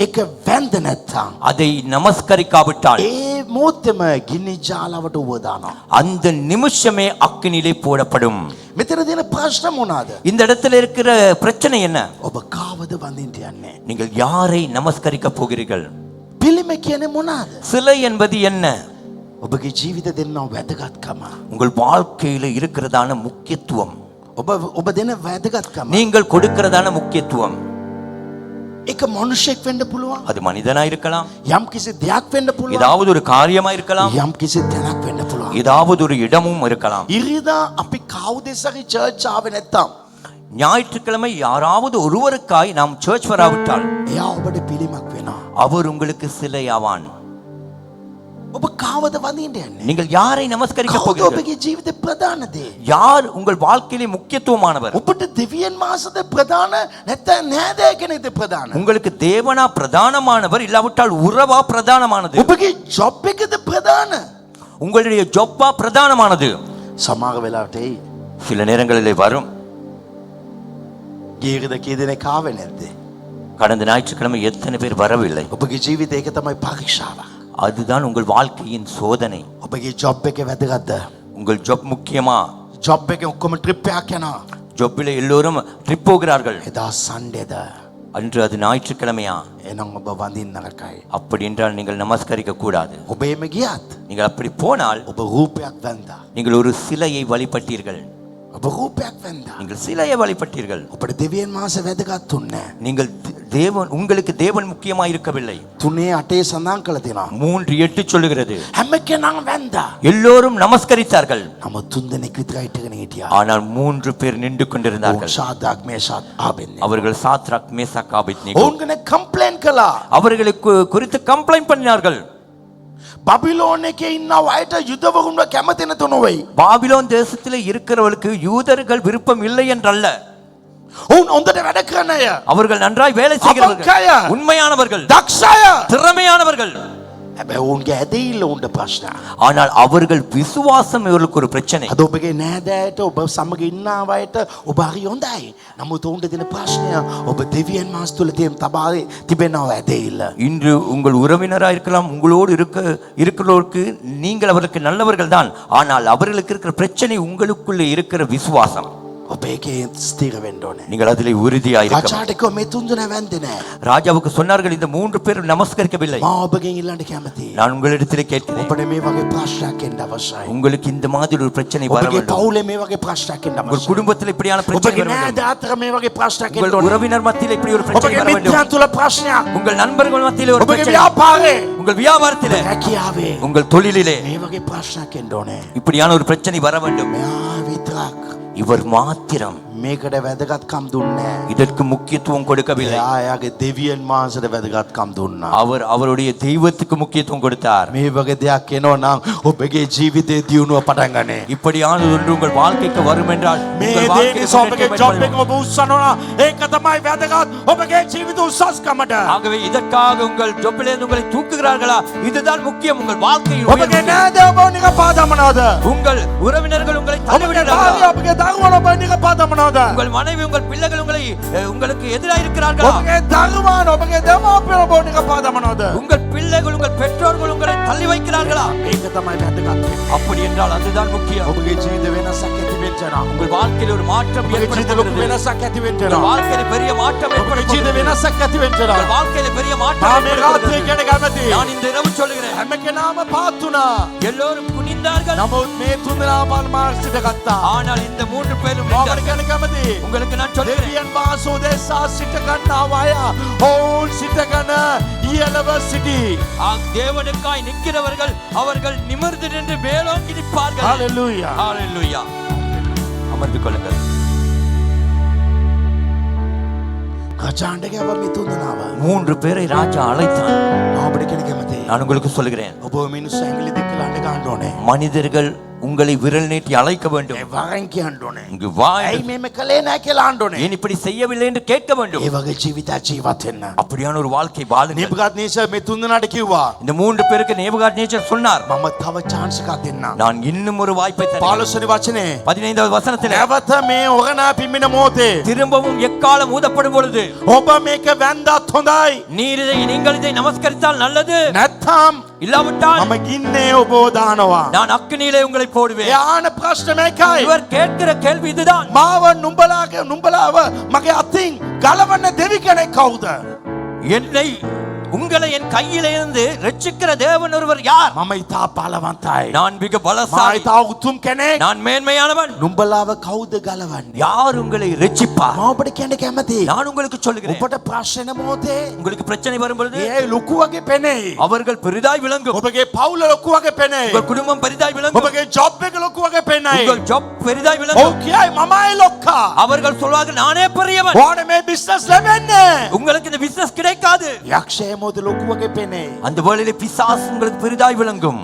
එක වැන්ද නැත්තම් அதை நமஸ்கரிக்காவிட்டால் ඒ මොහොතේම ගිනි ජාලවට උව දානවා. அந்த நிமிஷமே அக்கினியிலே போடப்படும். මෙතන තියෙන ප්‍රශ්න මොනවාද? இந்த இடத்துல இருக்கிற பிரச்சனை என்ன? ඔබ කාවද වඳින්න යන්නේ? நீங்கள் யாரை நமஸ்கரிக்க போகிறீர்கள்? පිළිම කියන්නේ මොනවාද? சிலை என்பது என்ன? ඔබගේ ජීවිත දෙන්නව වැදගත්කම. உங்கள் வாழ்க்கையில இருக்கிறதான முக்கியத்துவம், ඔබ දෙන වැදගත්කම. நீங்கள் கொடுக்கிறதான முக்கியத்துவம். ඒක මනුෂ්‍යෙක් වෙන්න පුළුවන්. அது மனிதனா இருக்கலாம், යම් කිසි දෙයක් වෙන්න පුළුවන්. ஏதாவது ஒரு காரியமா இருக்கலாம், යම් කිසි තැනක් වෙන්න පුළුවන්. ஏதாவது ஒரு இடமும் இருக்கலாம். ඉරිදා අපි කවුදෙසරි චර්ච් ආවේ නැත්තම් ஞாயிற்றுக்கிழமை யாராவது ஒருவருக்காய் நாம் சர்ச் வராவிட்டால் එයා ඔබට පිළිමක් වෙනවා. அவர் உங்களுக்கு சிலையாவான். ඔබ කාවද වඳින්න යන්නේ? நீங்கள் யாரை நமஸ்கரிக்க කවුද போகிறீர்கள்? ඔබගේ ජීවිතේ ප්‍රධාන දේ? யார் உங்கள் வாழ்க்கையிலே முக்கியத்துவமானவர்? ඔබට දෙවියන් වහන්සේද ප්‍රධාන නැත්නම් නෑදෑ කෙනෙක්ද ප්‍රධාන? உங்களுக்கு தேவனா பிரதானமானவர், இல்லாவிட்டால் உறவா பிரதானமானது? ඔබගේ ජොබ් එකද ප්‍රධාන? உங்களுடைய ஜொப்பா பிரதானமானது? සමහර වෙලාවට එයි. சில நேரங்களிலே வரும். ගියකද කී දෙනෙක් ආවේ නැද්ද? கடந்த ஞாயிற்றுக்கிழமை எத்தனை பேர் வரவில்லை? ඔබගේ ජීවිතේ ඒක තමයි පරීක්ෂාවක්. அதுதான் உங்கள் வாழ்க்கையின் சோதனை. ඔබගේ ජොබ් එකේ වැදගත්ද? உங்கள் ஜாப் முக்கியமா? ජොබ් එකේ ඔක්කොම ට්‍රිප් එකක් යනවා. ஜாப்பிலே எல்லோரும் ட்ரிப் போகிறார்கள். එදා සන්ඩේද? அன்று அது ஞாயிற்றுக்கிழமையா? එහෙනම් ඔබ වඳින්න නරකයි. அப்படி என்றால் நீங்கள் நமஸ்கரிக்க கூடாது. ඔබ එමෙ ගියත් நீங்கள் அப்படி போனால் ඔබ රූපයක් වැන්දා. நீங்கள் ஒரு சிலையை வழிபட்டீர்கள். ඔබ රූපයක් වැන්දා. நீங்கள் சிலையை வழிபட்டீர்கள். ඔබට දෙවියන් වහන්සේ වැදගත් උන්නේ. நீங்கள் தேவன் உங்களுக்கு தேவன் முக்கியமா இருக்கவில்லை. 3:8 සඳහන් කළ තියෙනවා. 3:8 சொல்லுகிறது. හැම කෙනාම වැන්දා. எல்லோரும் நமஸ்கரித்தார்கள். නමුත් 3 දෙනෙක් විතරයි හිටගෙන හිටියා. ஆனால் 3 பேர் நின்று கொண்டிருந்தார்கள். Shadrach Meshach Abednego. அவர்கள் சாத்ராக் மேசாக் ஆபேத்நேகோ. ඔවුන් ගැන කම්ප්ලේන් කළා. அவர்களுக்கு குறித்து கம்ப்ளைண்ட் பண்ணினார்கள். බබිලෝන් එකේ ඉන්න අයට යුදවරුන්ව කැමති නැතු නොවේ. பாபிலோன் தேசத்திலே இருக்கிறவர்களுக்கு யூதர்கள் விருப்பம் இல்லை என்றல்ல. ඔවුන් හොඳට වැඩ කරන අය. அவர்கள் நன்றாய் வேலை செய்கிறவர்கள், අවංකය. உண்மையானவர்கள், දක්ෂ අය. திறமையானவர்கள். හැබැයි ඔවුන්ගේ ඇදහිල්ල උන්ට ප්‍රශ්න. ஆனால் அவர்கள் விசுவாசம் இவர்களுக்கு ஒரு பிரச்சனை. අද ඔබගේ නෑදෑයට ඔබ සමග ඉන්න අයට ඔබ හරි හොඳයි. නමුත් ඔවුන්ට දෙන ප්‍රශ්නය ඔබ දෙවියන් වහන්සේ තුල තබාවේ තිබෙනව ඇදහිල්ල. இன்று உங்கள் உறவினராக இருக்கலாம், உங்களோடு இருக்கிறவருக்கு நீங்கள் அவர்களுக்கு நல்லவர்கள் தான். ஆனால் அவர்களுக்கு இருக்கிற பிரச்சனை உங்களுக்குள்ளே இருக்கிற விசுவாசம். ඔබ ඒකේ ස්ථිර වෙන්න ඕනේ. நீங்கள் அதிலே உறுதியாக இருக்க. ආචාර්ය කිව්වා මේ තුන් දෙනා වැන්දේ නෑ. ராஜாவுக்கு சொன்னார்கள் இந்த 3 பேர் நமஸ்கரிக்கவில்லை. මම ඔබගෙන් ඉල්ලන්න කැමතියි. நான் உங்களிடத்திலே கேட்கிறேன், ඔබට මේ වගේ ප්‍රශ්නයක් එන්න අවශ්‍යයි. உங்களுக்கு இந்த மாதிரி ஒரு பிரச்சனை வர ඔබගේ வேண்டும். පවුලේ මේ වගේ ප්‍රශ්නයක් එන්න உங்கள் අවශ්‍යයි. குடும்பத்தில் இப்படியான பிரச்சனை ඔබගේ வர வேண்டும். නෑදෑ අතර මේ වගේ ප්‍රශ්නයක් එන්න உங்கள் ඕනේ. உறவினர் மத்தியில் இப்படி ஒரு பிரச்சனை ඔබගේ வர வேண்டும். මිත්‍රයන් තුල ප්‍රශ්නයක්. உங்கள் நண்பர்கள் மத்தியில் ஒரு ඔබගේ பிரச்சனை, ව්‍යාපාරේ, உங்கள் வியாபாரத்திலே, හැකියාවේ உங்கள் தொழிலிலே මේ වගේ ප්‍රශ්නයක් එන්න ඕනේ. இப்படியான ஒரு பிரச்சனை வர வேண்டும். මෙයා විතරක් இவர் மாத்திரம் මේකට වැදගත්කම් දුන්නේ නෑ. இதற்கு முக்கியத்துவம் கொடுக்கவில்லை. එයා එයාගේ දෙවියන් වහන්සේට වැදගත්කම් දුන්නා. அவர் அவருடைய தெய்வத்துக்கு முக்கியத்துவம் கொடுத்தார். මේ වගේ දෙයක් එනවා නම් ඔබගේ ජීවිතේ දියුණුව පටන් ගන්නනේ. இப்படியான ஒன்று உங்கள் வாழ்க்கைக்கு வரும் என்றால் මේ உங்கள் දේ வாழ்க்கையில் නිසා ඔබගේ முன்னேற்றம் ජොබ් එක ஏற்படும். ඔබ උස්සනවා. ඒක තමයි වැදගත්. ඔබගේ ජීවිත උස්සස්කමට. ஆகவே இதற்காக உங்கள் ஜொப்பிலிருந்து உங்களை தூக்குகிறார்களா? இதுதான் முக்கியம். உங்கள் வாழ்க்கையில் ඔබගේ உயர்வு. නෑදෑ ඔබ නික පාදමනවද? உங்கள் உறவினர்கள் உங்களை ඔබගේ தள்ளிவிடுகிறார்களா? භාර්යාව ඔබගේ දරුවෝ ඔබ නික පාදමනවද? உங்கள் மனைவி உங்கள் பிள்ளைகள் உங்களுக்கு எதிராக இருக்கிறார்களா? ඔබගේ දරුවන් ඔබගේ දෙමාපියෝ ඔබ නික පාදමනවද? உங்கள் பிள்ளைகள் உங்கள் பெற்றோர்கள் உங்களை தள்ளி வைக்கிறார்களா? ඒක තමයි වැදගත්. அப்படி என்றால் அதுதான் முக்கியம். ඔබගේ ජීවිත වෙනසක් ඇති වෙන්න ඕන. உங்கள் வாழ்க்கையில் ஒரு மாற்றம் ඔබගේ ජීවිත ලොකු ஏற்படுகிறது. වෙනසක් ඇති වෙන්න உங்கள் ඕන. வாழ்க்கையில் பெரிய மாற்றம் ඔබගේ ජීවිත ஏற்படுகிறது. වෙනසක් ඇති වෙන්න ඕන. உங்கள் வாழ்க்கையில் பெரிய මා மாற்றம் මේ රාත්‍රියේ ஏற்படுகிறது. කියන කැමති. நான் இந்த இரவு சொல்லுகிறேன், හැම කෙනාම පාත් වුණා. எல்லோரும் குனிந்தார்கள். නමුත් මේ තුන් දෙනා මානසික ගත්තා. ஆனால் இந்த 3 பேரும் ඔබට நின்றார்கள். කියන කැමති. உங்களுக்கு நான் சொல்கிறேன், දෙවියන් වහන්සේ උදෙසා සිට ගන්නව අය ඔවුන් සිටගෙන ඉහළව සිටි. தேவனுக்காய் நிற்கிறவர்கள் அவர்கள் நிமிர்ந்து நின்று மேலோங்கி நிற்பார்கள். හalleluya. ஹalleluya. அமர்ந்து கொள்ளுங்கள். කචාණ්ඩ ගැව මේ තුන් දෙනාව. 3 பேரை ராஜா அழைத்தான். මම ඔබට කියන කැමති. நான் உங்களுக்கு சொல்கிறேன், ඔබ මිනිස්සු ඇඟිලි දෙක ලාන්න ගන්න ඕනේ. மனிதர்கள் உங்களை விரல் நீட்டி அழைக்க வேண்டும். ඒ වරෙන් කියන්න ඕනේ. இங்கு வா ඇයි என்று, මේම කළේ නැහැ කියලා අහන්න ඕනේ. ஏன் இப்படி செய்யவில்லை என்று கேட்க வேண்டும். ඒ වගේ ජීවිතයක් ජීවත් වෙන්න. அப்படியான ஒரு வாழ்க்கை வாழுங்கள். නිබුකද්නේසර් මේ තුන් දෙනාට කිව්වා இந்த 3 பேருக்கு நேபுகாத்நேச்சர் சொன்னார், මම තව chance එකක් දෙන්නම්. நான் இன்னும் ஒரு வாய்ப்பை தருகிறேன். 15 වෙනි වචනේ 15வது வசனத்தில், නැවත මේ ඔරණා පිම්මින මොහොතේ திரும்பவும் எக்காலம் ஊதப்படும் பொழுது ඔබ මේක වැන්දත් හොඳයි. நீங்கள் இதை நமஸ்கரித்தால் நல்லது, නැත්නම් இல்லாவிட்டால் මම ගින්නේ ඔබ දානවා. நான் அக்கினியிலே உங்களை போடுவேன். යාන ප්‍රශ්න මේකයි. இவர் கேட்கிற கேள்வி இதுதான். මාව නුඹලාව මගේ අතින් ගලවන්න දෙවි කෙනෙක් කවුද? என்னை உங்களை என் கையிலிருந்து ரட்சிக்கிற தேவன் ஒருவர் யார்? මම ඉතා බලවන්තයි. நான் மிக මා பலசாலி, ඉතා උතුම් කෙනෙක්. நான் மேன்மையானவன். නුඹලාව කවුද ගලවන්නේ? யார் உங்களை ரட்சிப்பார்? මම ඔබට කියන්න කැමතියි. நான் உங்களுக்கு சொல்லுகிறேன், ඔබට ප්‍රශ්න මොහොතේ உங்களுக்கு பிரச்சனை வரும் பொழுது ඒ ලොකු වගේ පෙනෙයි. அவர்கள் பெரிதாய் விளங்கும். ඔබගේ පවුල ලොකු වගේ පෙනෙයි. உங்கள் குடும்பம் பெரிதாய் விளங்கும். ඔබගේ ජොබ් එක ලොකු වගේ පෙනෙයි. உங்கள் ஜாப் பெரிதாய் ඔව් விளங்கும். කියයි මමයි ලොක්කා. அவர்கள் சொல்வார்கள், நானே பெரியவன். ඔයාට මේ බිස්නස් ලැබෙන්නේ. உங்களுக்கு இந்த பிசினஸ் கிடைக்காது. යක්ෂය මොහොතේ ලොකු වගේ පෙනෙයි. அந்த வேளையிலே பிசாசு உங்களுக்கு பெரிதாய் விளங்கும்.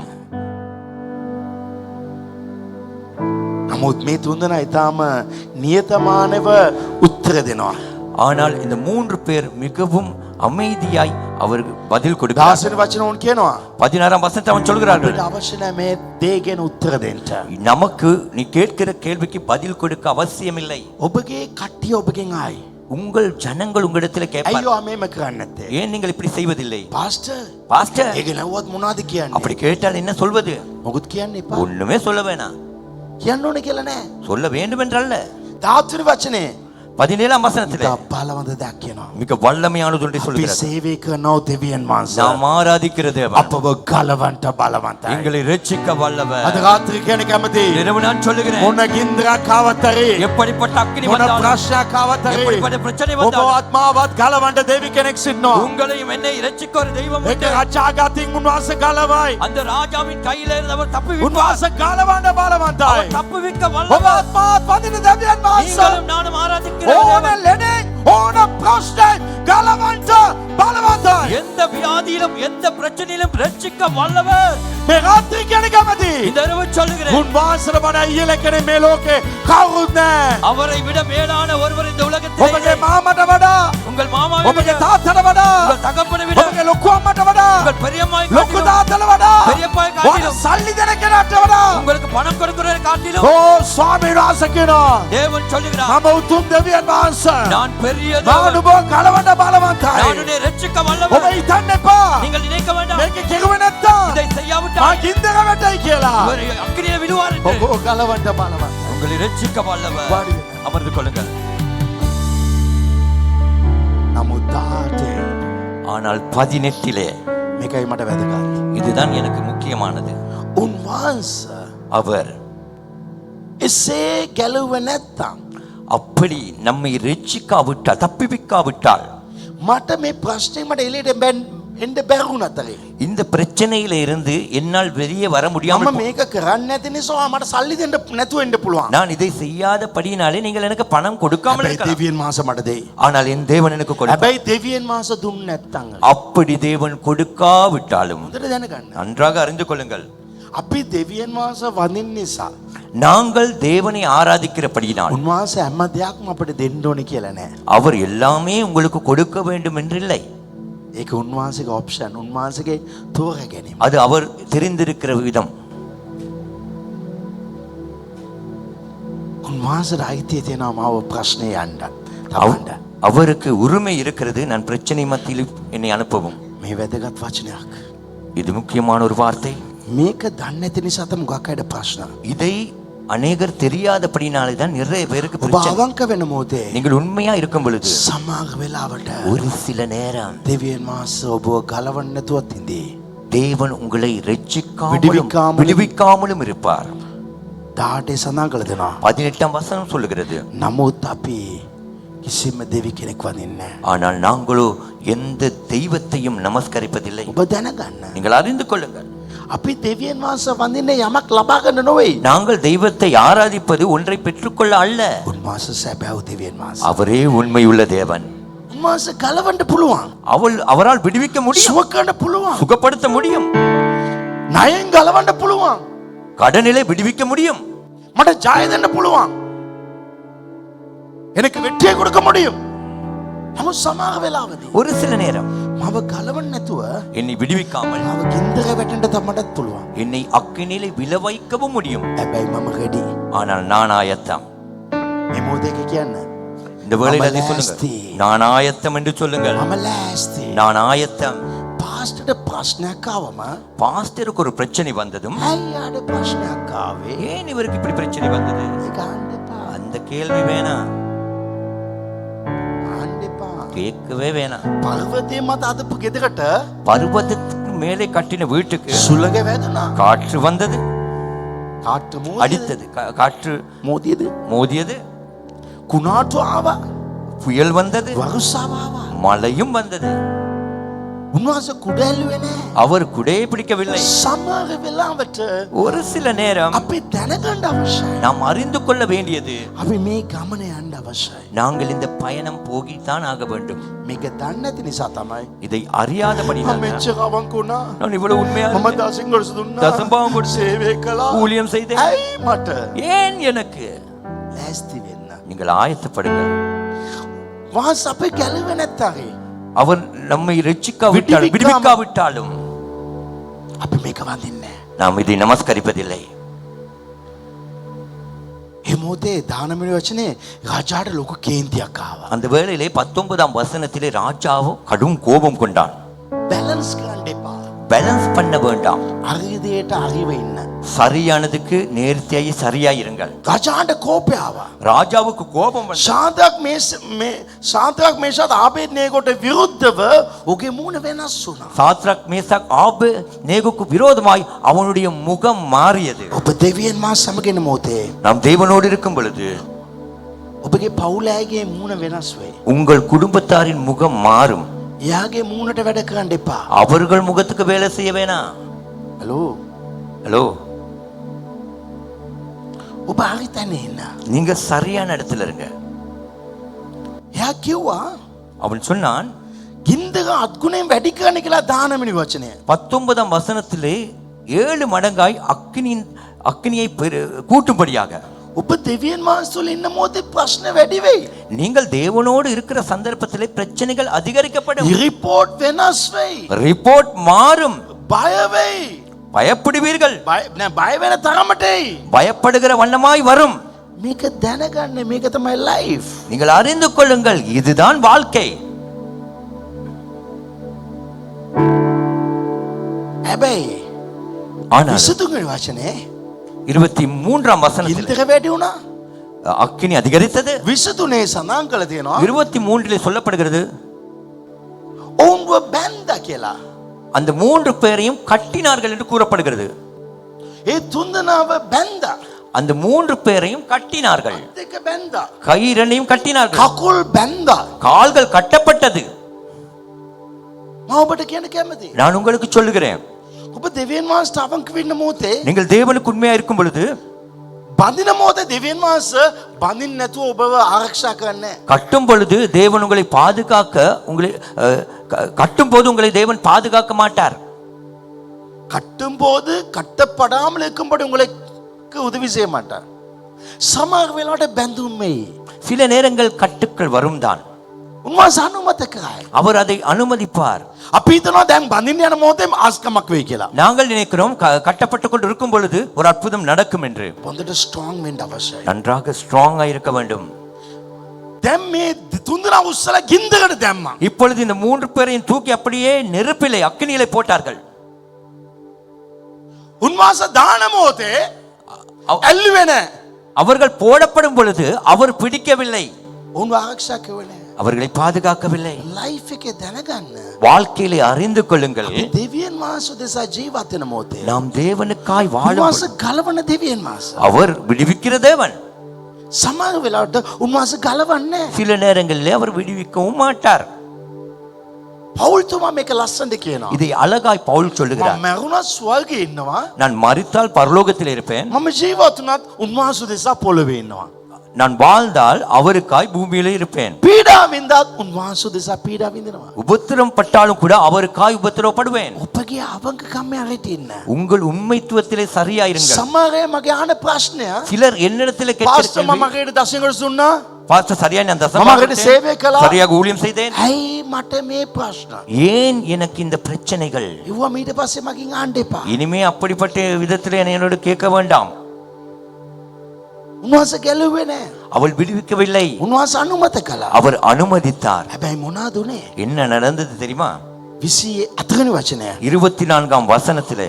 නමුත් මේ තුන්දෙනා ඊටාම නියතමානව උත්තර දෙනවා. ஆனால் இந்த 3 பேர் மிகவும் அமைதியாய் அவருக்கு பதில் கொடுக்கிறார். දාසන වචන උන් කියනවා 16 வசனத்தை அவன் சொல்கிறார்கள், අපිට අවශ්‍ය නැහැ මේ දේ ගැන උත්තර දෙන්න. நமக்கு நீ கேட்கிற கேள்விக்கு பதில் கொடுக்க அவசியமில்லை. ඔබගේ කට්ටිය ඔබගෙන් ආයි. உங்கள் ஜனங்கள் உங்களிடத்தில் கேட்பார், අයියෝ මේම කරන්නේ නැත්තේ. ஏன் நீங்கள் இப்படி செய்வதில்லை? පාස්ටර් பாஸ்டர், ඒක නවුවත් මොනවද කියන්නේ? அப்படி கேட்டால் என்ன சொல்வது? මොකුත් කියන්න එපා. ஒண்ணுமே சொல்ல வேணாம். කියන්න ඕනේ කියලා නෑ. சொல்ல வேண்டும் என்றல்ல. 13 වචනේ 17 வசனத்தில் බලවන්ත දෙයක් කියනවා. மிக வல்லமையானது ஒன்றை අපි சொல்கிறார். සේවය කරනෝ දෙවියන් වහන්සේ. நாம் ஆராதிக்கிற தேவன் අපව ගලවන්ට බලවන්තයි. எங்களை ரட்சிக்க வல்லவர். අද රාත්‍රී කියන කැමති. இரவு நான் சொல்லுகிறேன், මොන ගින්දරක් ආවත් හරි. எப்படிப்பட்ட அக்கினி මොන வந்தாலும், ප්‍රශ්නයක් ආවත් හරි. எப்படிப்பட்ட பிரச்சனை ඔබ வந்தாலும், ආත්මාවත් ගලවන්ට දෙවි කෙනෙක් සිටිනවා. உங்களையும் என்னை ரட்சிக்க ஒரு தெய்வம் ඒක உண்டு. රජාගතින් උන්වහන්සේ ගලවයි. அந்த ராஜாவின் கையில இருந்து அவர் தப்புவிப்பார். උන්වහන්සේ ගලවන්න බලවන්තයි. அவர் தப்புவிக்க ඔබ வல்லவர். ආත්මාවත් වදින දෙවියන් වහන්සේ. நீங்களும் நானும் ஆராதிக்கிற ඕන தேவன். ලෙඩේ ඕන ප්‍රශ්නේ ගලවන්ට බලවන්තයි. எந்த வியாதியிலும் எந்த பிரச்சனையிலும் ரட்சிக்க வல்லவர். මේ රාත්‍රී කියන කැමති. இந்த இரவு சொல்லுகிறேன், උන්වහන්සේට වඩා ඉහළ කෙනෙක් මේ ලෝකේ කවුරුත් නැහැ. அவரை விட மேலான ஒருவர் இந்த உலகத்தில் ඔබගේ இல்லை. මාමට වඩා, உங்கள் மாமாவை விட, ඔබගේ තාත්තට වඩා, உங்கள் தகப்பனை விட, ඔබගේ ලොකු අම්මට වඩා, உங்கள் பெரியம்மாவை ලොකු காட்டிலும், තාත්තට වඩා, பெரியப்பாவை ඔබ காட்டிலும், සල්ලි දෙන කෙනාට වඩා. உங்களுக்கு பணம் கொடுக்கிறவரை காட்டிலும் ඕ ස්වාමීන් වහන්සේ කියනවා தேவன் சொல்லுகிறார், මම උතුම් දෙවියන් වහන්සේ. நான் பெரிய මම தேவன், ඔබ ගලවන්න බලවන්තයි. நான் உன்னை ரட்சிக்க ඔබ வல்லவர். හිතන්න එපා. நீங்கள் நினைக்க வேண்டாம், මේක කෙරුවේ නැත්තම් இதை මා செய்யாவிட்டால் ගින්දර වැටයි කියලා. இவர் அக்கினியில விழுவார் என்று. ඔබ ගලවන්න බලවන්තයි. உங்களை ரட்சிக்க வல்லவர். வாடி. அமர்ந்து கொள்ளுங்கள். නමුත් 18 ஆனால் 18 මේකයි මට වැදගත්. இதுதான் எனக்கு முக்கியமானது. උන්වහන්සේ அவர் එසේ ගැලුවේ නැත්තම් அப்படி நம்மை ரட்சிக்காவிட்டால், தப்பிவிக்காவிட்டால், මට මේ ප්‍රශ්නේ මට එළියට එන්න බැරුණත් අර இந்த பிரச்சனையில இருந்து என்னால் வெளியே வர මම முடியாமல் මේක කරන්නේ නැති නිසා මට සල්ලි දෙන්න නැතුව එන්න පුළුවන්. நான் இதை செய்யாதபடியினாலே நீங்கள் எனக்கு பணம் கொடுக்காமல் හැබැයි இருக்கலாம். දෙවියන් වහන්සේ මට දෙයි. ஆனால் என் தேவன் எனக்கு கொடுப்பார். හැබැයි දෙවියන් වහන්සේ දුන්නේ නැත්තම් அப்படி தேவன் கொடுக்காவிட்டாலும் හොඳට දැනගන්න. நன்றாக அறிந்து கொள்ளுங்கள், අපි දෙවියන් වහන්සේ වඳින්න නිසා நாங்கள் தேவனை ஆராதிக்கிறபடியினால் උන්වහන්සේ හැම දෙයක්ම අපිට දෙන්න ඕනේ කියලා නෑ. அவர் எல்லாமே உங்களுக்கு கொடுக்க வேண்டும் என்றில்லை. ඒක උන්වහන්සේගේ ඔප්ෂන්, උන්වහන්සේගේ තෝරා ගැනීම. அது அவர் தெரிந்திருக்கிற விதம். උන්වහන්සේට අයිතිය තියෙනවා මාව ප්‍රශ්නේ යන්න. அவ- තවන්න. அவருக்கு உரிமை இருக்கிறது, நான் பிரச்சனை மத்தியில் என்னை அனுப்பவும். මේ වැදගත් වචනයක්. இது முக்கியமான ஒரு வார்த்தை. මේක දන්නේ නැති නිසා තමයි ගොඩක් අයට ප්‍රශ්න. இதை அநேகர் தெரியாதபடினாலே தான் நிறைய பேருக்கு ඔබ பிரச்சனை. අවංක වෙන මොහොතේ நீங்கள் உண்மையா இருக்கும் பொழுது සමහර වෙලාවට ஒரு சில நேரம் දෙවියන් වහන්සේ ඔබව ගලවන්න නැතුවත් ඉඳී. தேவன் உங்களை ரட்சிக்காமலும் விடுவிக்காமலும் விடுவிக்காமலும் இருப்பார். 18 සඳහන් කළ දෙනවා. 18 வசனம் சொல்லுகிறது, නමුත් අපි කිසිම දෙවි කෙනෙක් වඳින්නේ නැහැ. ஆனால் நாங்களோ எந்த தெய்வத்தையும் நமஸ்கரிப்பதில்லை. ඔබ දැනගන්න. நீங்கள் அறிந்து கொள்ளுங்கள், අපි දෙවියන් වහන්සේ වඳින්නේ යමක් ලබා ගන්න නෙවෙයි. நாங்கள் தெய்வத்தை ஆராதிப்பது ஒன்றை பெற்றுக்கொள்ள அல்ல. උන්වහන්සේ සැබෑ දෙවියන් වහන්සේ. அவரே உண்மையுள்ள தேவன். උන්වහන්සේ ගලවන්න පුළුවන්. அவரால் விடுவிக்க முடியும், සුව කරන්න පුළුවන්. சுகப்படுத்த முடியும், ණයෙන් ගලවන්න පුළුවන්. கடனிலே விடுவிக்க முடியும், මට ජය දෙන්න පුළුවන්. எனக்கு வெற்றியை கொடுக்க முடியும். නමුත් සමහර වෙලාවදී ஒரு சில நேரம் මම ගලවන්න නැතුව என்னை விடுவிக்காமல் මම ගින්දර වැටෙන්න තමටත් පුළුවන්. என்னை அக்கினிலே விழ வைக்கவும் முடியும். හැබැයි මම රෙඩි. ஆனால் நான் ஆயத்தம். මේ මොහොතේ කියන්න. இந்த வேளையில் அதை மම சொல்லுங்கள், லாஸ்தி. நான் ஆயத்தம் என்று சொல்லுங்கள். මම ලෑස්ති. நான் ஆயத்தம். පාස්ටර්ට ප්‍රශ්නයක් ආවම பாஸ்டருக்கு ஒரு பிரச்சனை வந்ததும், ඇයි යාට ප්‍රශ්නයක් ආවේ? ஏன் இவருக்கு இப்படி பிரச்சனை வந்தது, ඒක අහන්න එපා. அந்த கேள்வி வேணாம், අහන්න එපා. கேட்கவே வேணாம். පර්වතයේ මත අදපු ගෙදරට பர்வதத்துக்கு மேலே கட்டின வீட்டுக்கு සුළඟ වැදුනා. காற்று வந்தது, කාට මෝදියද? அடித்தது, காற்று මෝදියද? மோதியது, කුණාටු ආවා. புயல் வந்தது, වරුසාව ආවා. மழையும் வந்தது. උන්වහන්සේ කුඩ ඇල්ලුවේ නැහැ. அவர் குடையை பிடிக்கவில்லை. සමහර වෙලාවට ஒரு சில நேரம் අපි දැනගන්න අවශ්‍යයි. நாம் அறிந்து கொள்ள வேண்டியது, අපි මේ ගමන යන්න අවශ්‍යයි. நாங்கள் இந்த பயணம் போகித்தான் ஆக வேண்டும். මේක දන්නේ නැති නිසා තමයි இதை அறியாதபடி මම මෙච්චර අවංක වුණා. நான் இவ்வளவு உண்மையா මම இருந்தேன். දසින් ගොඩස දුන්නා. දසම්භාවම් கொடுத்து සේවය කළා. ஊழியம் செய்தேன். ඇයි මට? ஏன் எனக்கு? ලෑස්ති වෙන්න. நீங்கள் ஆயத்தப்படுங்கள். වාස අපේ ගැලුවේ නැත්තරේ அவர் நம்மை ரட்சிக்காவிட்டாலும் விடுவிக்காவிட்டாலும் අපි මේක වඳින්නේ නැහැ. நாம் இதை நமஸ்கரிப்பதில்லை. ඒ මොහොතේ දානමය වචනේ රාජාට ලොකු කේන්තියක් ආවා. அந்த வேளையிலே 19ஆம் வசனத்திலே ராஜாவும் கடும் கோபம் கொண்டான். බැලන්ස් කරන්න එපා. பேலன்ஸ் பண்ண வேண்டாம். අරිදේට අරිව ඉන්න. சரியானதுக்கு நேர்த்தியாய் சரியாய் இருங்கள். රාජාට කෝපය ආවා. ராஜாவுக்கு கோபம் வந்தது. ශාන්තක් මේෂාත් ආබේද්නේගොට විරුද්ධව ඔහුගේ මූණ වෙනස් වුණා. சாத்ராக் மேசாக் ஆபேத்நேகோக்கு விரோதமாய் அவனுடைய முகம் மாறியது. ඔබ දෙවියන් මා සමග ඉන්න මොහොතේ நாம் தேவனோடு இருக்கும் பொழுது ඔබගේ පවුලෑගේ මූණ වෙනස් වෙයි. உங்கள் குடும்பத்தாரின் முகம் மாறும். එයාගේ මූණට වැඩ කරන්න එපා. அவர்கள் முகத்துக்கு வேலை செய்ய வேணாம். හලෝ ஹலோ, ඔබ හරි තැනේ ඉන්න. நீங்க சரியான இடத்துல இருங்க. එයා කිව්වා அவன் சொன்னான், ගින්දර අත්ගුණයෙන් වැඩි කරන්න කියලා දානමනි වචනය. 19ஆம் வசனத்திலே 7 மடங்காய் அக்கினியை கூட்டும்படியாக. ඔබ දෙවියන් වහන්සේ ඉන්න මොහොතේ ප්‍රශ්න වැඩි වෙයි. நீங்கள் தேவனோடு இருக்கிற சந்தர்ப்பத்திலே பிரச்சனைகள் அதிகரிக்கப்படும். රිපෝට් වෙනස් වෙයි. ரிப்போர்ட் மாறும். බය වෙයි. பயப்படுவீர்கள். බය වෙන තරමටයි. பயப்படுகிற வண்ணமாய் வரும். මේක දැනගන්න, මේක තමයි ලයිෆ්. நீங்கள் அறிந்து கொள்ளுங்கள், இதுதான் வாழ்க்கை. හැබැයි ஆனால் 23 වචනේ 23ஆம் வசனத்தில் ගින්දර වැඩි වුණා. அக்கினி அதிகரித்தது. 23 සඳහන් කළ තියෙනවා 23லே சொல்லப்படுகிறது, ඔවුන්ව බැන්දා කියලා. அந்த 3 பேரையும் கட்டினார்கள் என்று கூறப்படுகிறது. ඒ තුන්දෙනාව බැන්දා. அந்த 3 பேரையும் கட்டினார்கள். දෙක බැන්දා. கயிறனையும் கட்டினார்கள். කකුල් බැන්දා. கால்கள் கட்டப்பட்டது. මම ඔබට කියන්න කැමතියි. நான் உங்களுக்கு சொல்லுகிறேன், ඔබ දෙවියන් වහන්සේට අවංක වෙන්න මොහොතේ நீங்கள் தேவனுக்கு உண்மையா இருக்கும் பொழுது බඳින මොහොතේ දෙවියන් වහන්සේ බඳින්න නැතුව ඔබව ආරක්ෂා කරන්නේ. கட்டும் பொழுது தேவன் உங்களை பாதுகாக்க கட்டும் போது உங்களை தேவன் பாதுகாக்க மாட்டார். கட்டும் போது கட்டப்படாமல் இருக்கும்படி உங்களுக்கு உதவி செய்ய மாட்டார். සමහර වෙලාවට බැඳුම් වෙයි. சில நேரங்கள் கட்டுக்கள் வரும் தான். උන්වහන්සේ අනුමත කරයි. அவர் அதை அனுமதிப்பார். අපි හිතනවා දැන් බඳින්න යන මොහොතේ ආස්කමක් වෙයි කියලා. நாங்கள் நினைக்கிறோம் கட்டப்பட்டு கொண்டு இருக்கும் பொழுது ஒரு அற்புதம் நடக்கும் என்று. හොඳට ස්ට්‍රෝං වෙන්න අවශ්‍යයි. நன்றாக ஸ்ட்ராங்கா இருக்க வேண்டும். දැන් මේ තුන්දෙනා උස්සලා ගින්දරට දැම්මා. இப்பொழுது இந்த 3 பேரையும் தூக்கி அப்படியே நெருப்பிலே அக்கினியிலே போட்டார்கள். උන්වහන්සේ දාන මොහොතේ ඇල්ලුවේ නැහැ. அவர்கள் போடப்படும் பொழுது அவர் பிடிக்கவில்லை. උන්ව ආරක්ෂා කරුවේ නැහැ. அவர்களை பாதுகாக்கவில்லை. ලයිෆ් එකේ දැනගන්න. வாழ்க்கையிலே அறிந்து கொள்ளுங்கள், දෙවියන් වහන්සේ දෙසා ජීවත් වෙන මොහොතේ நாம் தேவனுக்காய் வாழும் උන්වහන්සේ ගලවන දෙවියන් වහන්සේ. அவர் விடுவிக்கிற தேவன். සමහර වෙලාවට උන්වහන්සේ ගලවන්නේ නැහැ. சில நேரங்களிலே அவர் விடுவிக்கவும் மாட்டார். පෞල්තුමා මේක ලස්සනට කියනවා. இதை அழகாய் பவுல் சொல்லுகிறார். මම මරුණත් ස්වර්ගයේ ඉන්නවා. நான் மரித்தால் பரலோகத்தில் இருப்பேன். මම ජීවත් වුණත් උන්වහන්සේ දෙසා පොළවේ ඉන්නවා. நான் வாழ்ந்தால் அவருக்காய் பூமியிலே இருப்பேன். පීඩා වින්දාත් උන්වහන්සේ දෙසා පීඩා විඳිනවා. உபத்திரம் பட்டாலும் கூட அவருக்காய் உபத்திரப்படுவேன். ඔබගේ අවංකකම හරියට ඉන්න. உங்கள் உண்மைத்துவத்திலே சரியாயிருங்கள். සමහරේ මගේ අහන ප්‍රශ්නය சிலர் என்னிடத்திலே පාස්ටර් මම கேட்கிறார்கள், මගේට දසංගොඩ දුන්නා. பாஸ்டர் சரியா நான் මම தசமாக මගේට සේවය කළා. சரியாக ஊழியம் செய்தேன். ඇයි මට මේ ප්‍රශ්න? ஏன் எனக்கு இந்த பிரச்சனைகள்? ඉව්වා මීට පස්සේ මගෙන් අහන්න එපා. இனிமே அப்படிப்பட்ட விதத்திலே என்னோடு கேட்க வேண்டாம். උන්වහන්සේ ගැලුවේ නැහැ. அவள் விடுவிக்கவில்லை, උන්වහන්සේ අනුමත කළා. அவர் அனுமதித்தார். හැබැයි මොනවද උනේ? என்ன நடந்தது தெரியுமா? 24 වචනය. 24ஆம் வசனத்திலே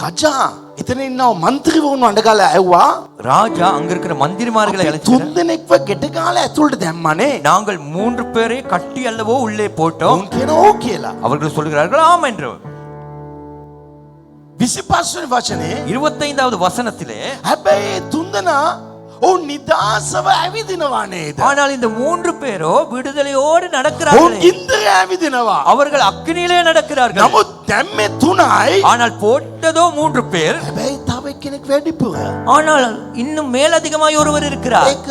රජා එතන ඉන්නව മന്ത്രിවරුන් අඬගාලා ඇව්වා. ராஜா அங்க இருக்கிற மந்திரிமார்களை அழைத்து, තුන් දෙනෙක්ව ගෙට ගාලා ඇතුළට දැම්මානේ. நாங்கள் 3 பேரை கட்டி அல்லவோ உள்ளே போட்டோம். උන් කියන ඕ කියලා. அவர்கள் சொல்கிறார்கள் ஆம் என்று. 25 වෙනි වචනේ 25வது வசனத்திலே හැබැයි තුන්දෙනා ඔවුන් නිදාසව ඇවිදිනවා නේද? ஆனால் இந்த 3 பேரோ விடுதலையோடு ඔවුන් நடக்கிறார்கள். ගින්දර ඇවිදිනවා. அவர்கள் அக்கினியிலே நடக்கிறார்கள். නමුත් දැම්මේ 3යි. ஆனால் போட்டதோ 3 பேர். හැබැයි තව එක්කෙනෙක් වැඩිපුර. ஆனால் இன்னும் மேலதிகமாய் ஒருவர் இருக்கிறார். ඒක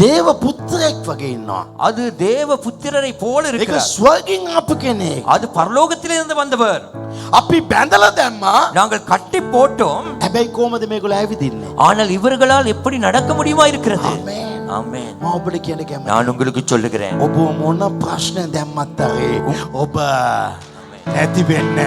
දේව පුත්‍රයෙක් වගේ ඉන්නවා. அது தேவ புத்திரரை போல ඒක இருக்கிறார். ස්වර්ගයෙන් ආපු කෙනෙක්. அது பரலோகத்திலிருந்து வந்தவர். අපි බැඳලා දැම්මා. நாங்கள் கட்டி போட்டோம். හැබැයි කොහමද මේගොල්ලෝ ඇවිදින්නේ? ஆனால் இவர்களால் எப்படி நடக்க முடியுமா இருக்கிறது? ආමේන්. ஆமென். ඔබට කියන කැමති. நான் உங்களுக்கு சொல்லுகிறேன், ඔබ මොන ප්‍රශ්න දැම්මත් හරි ඔබ නැති වෙන්න.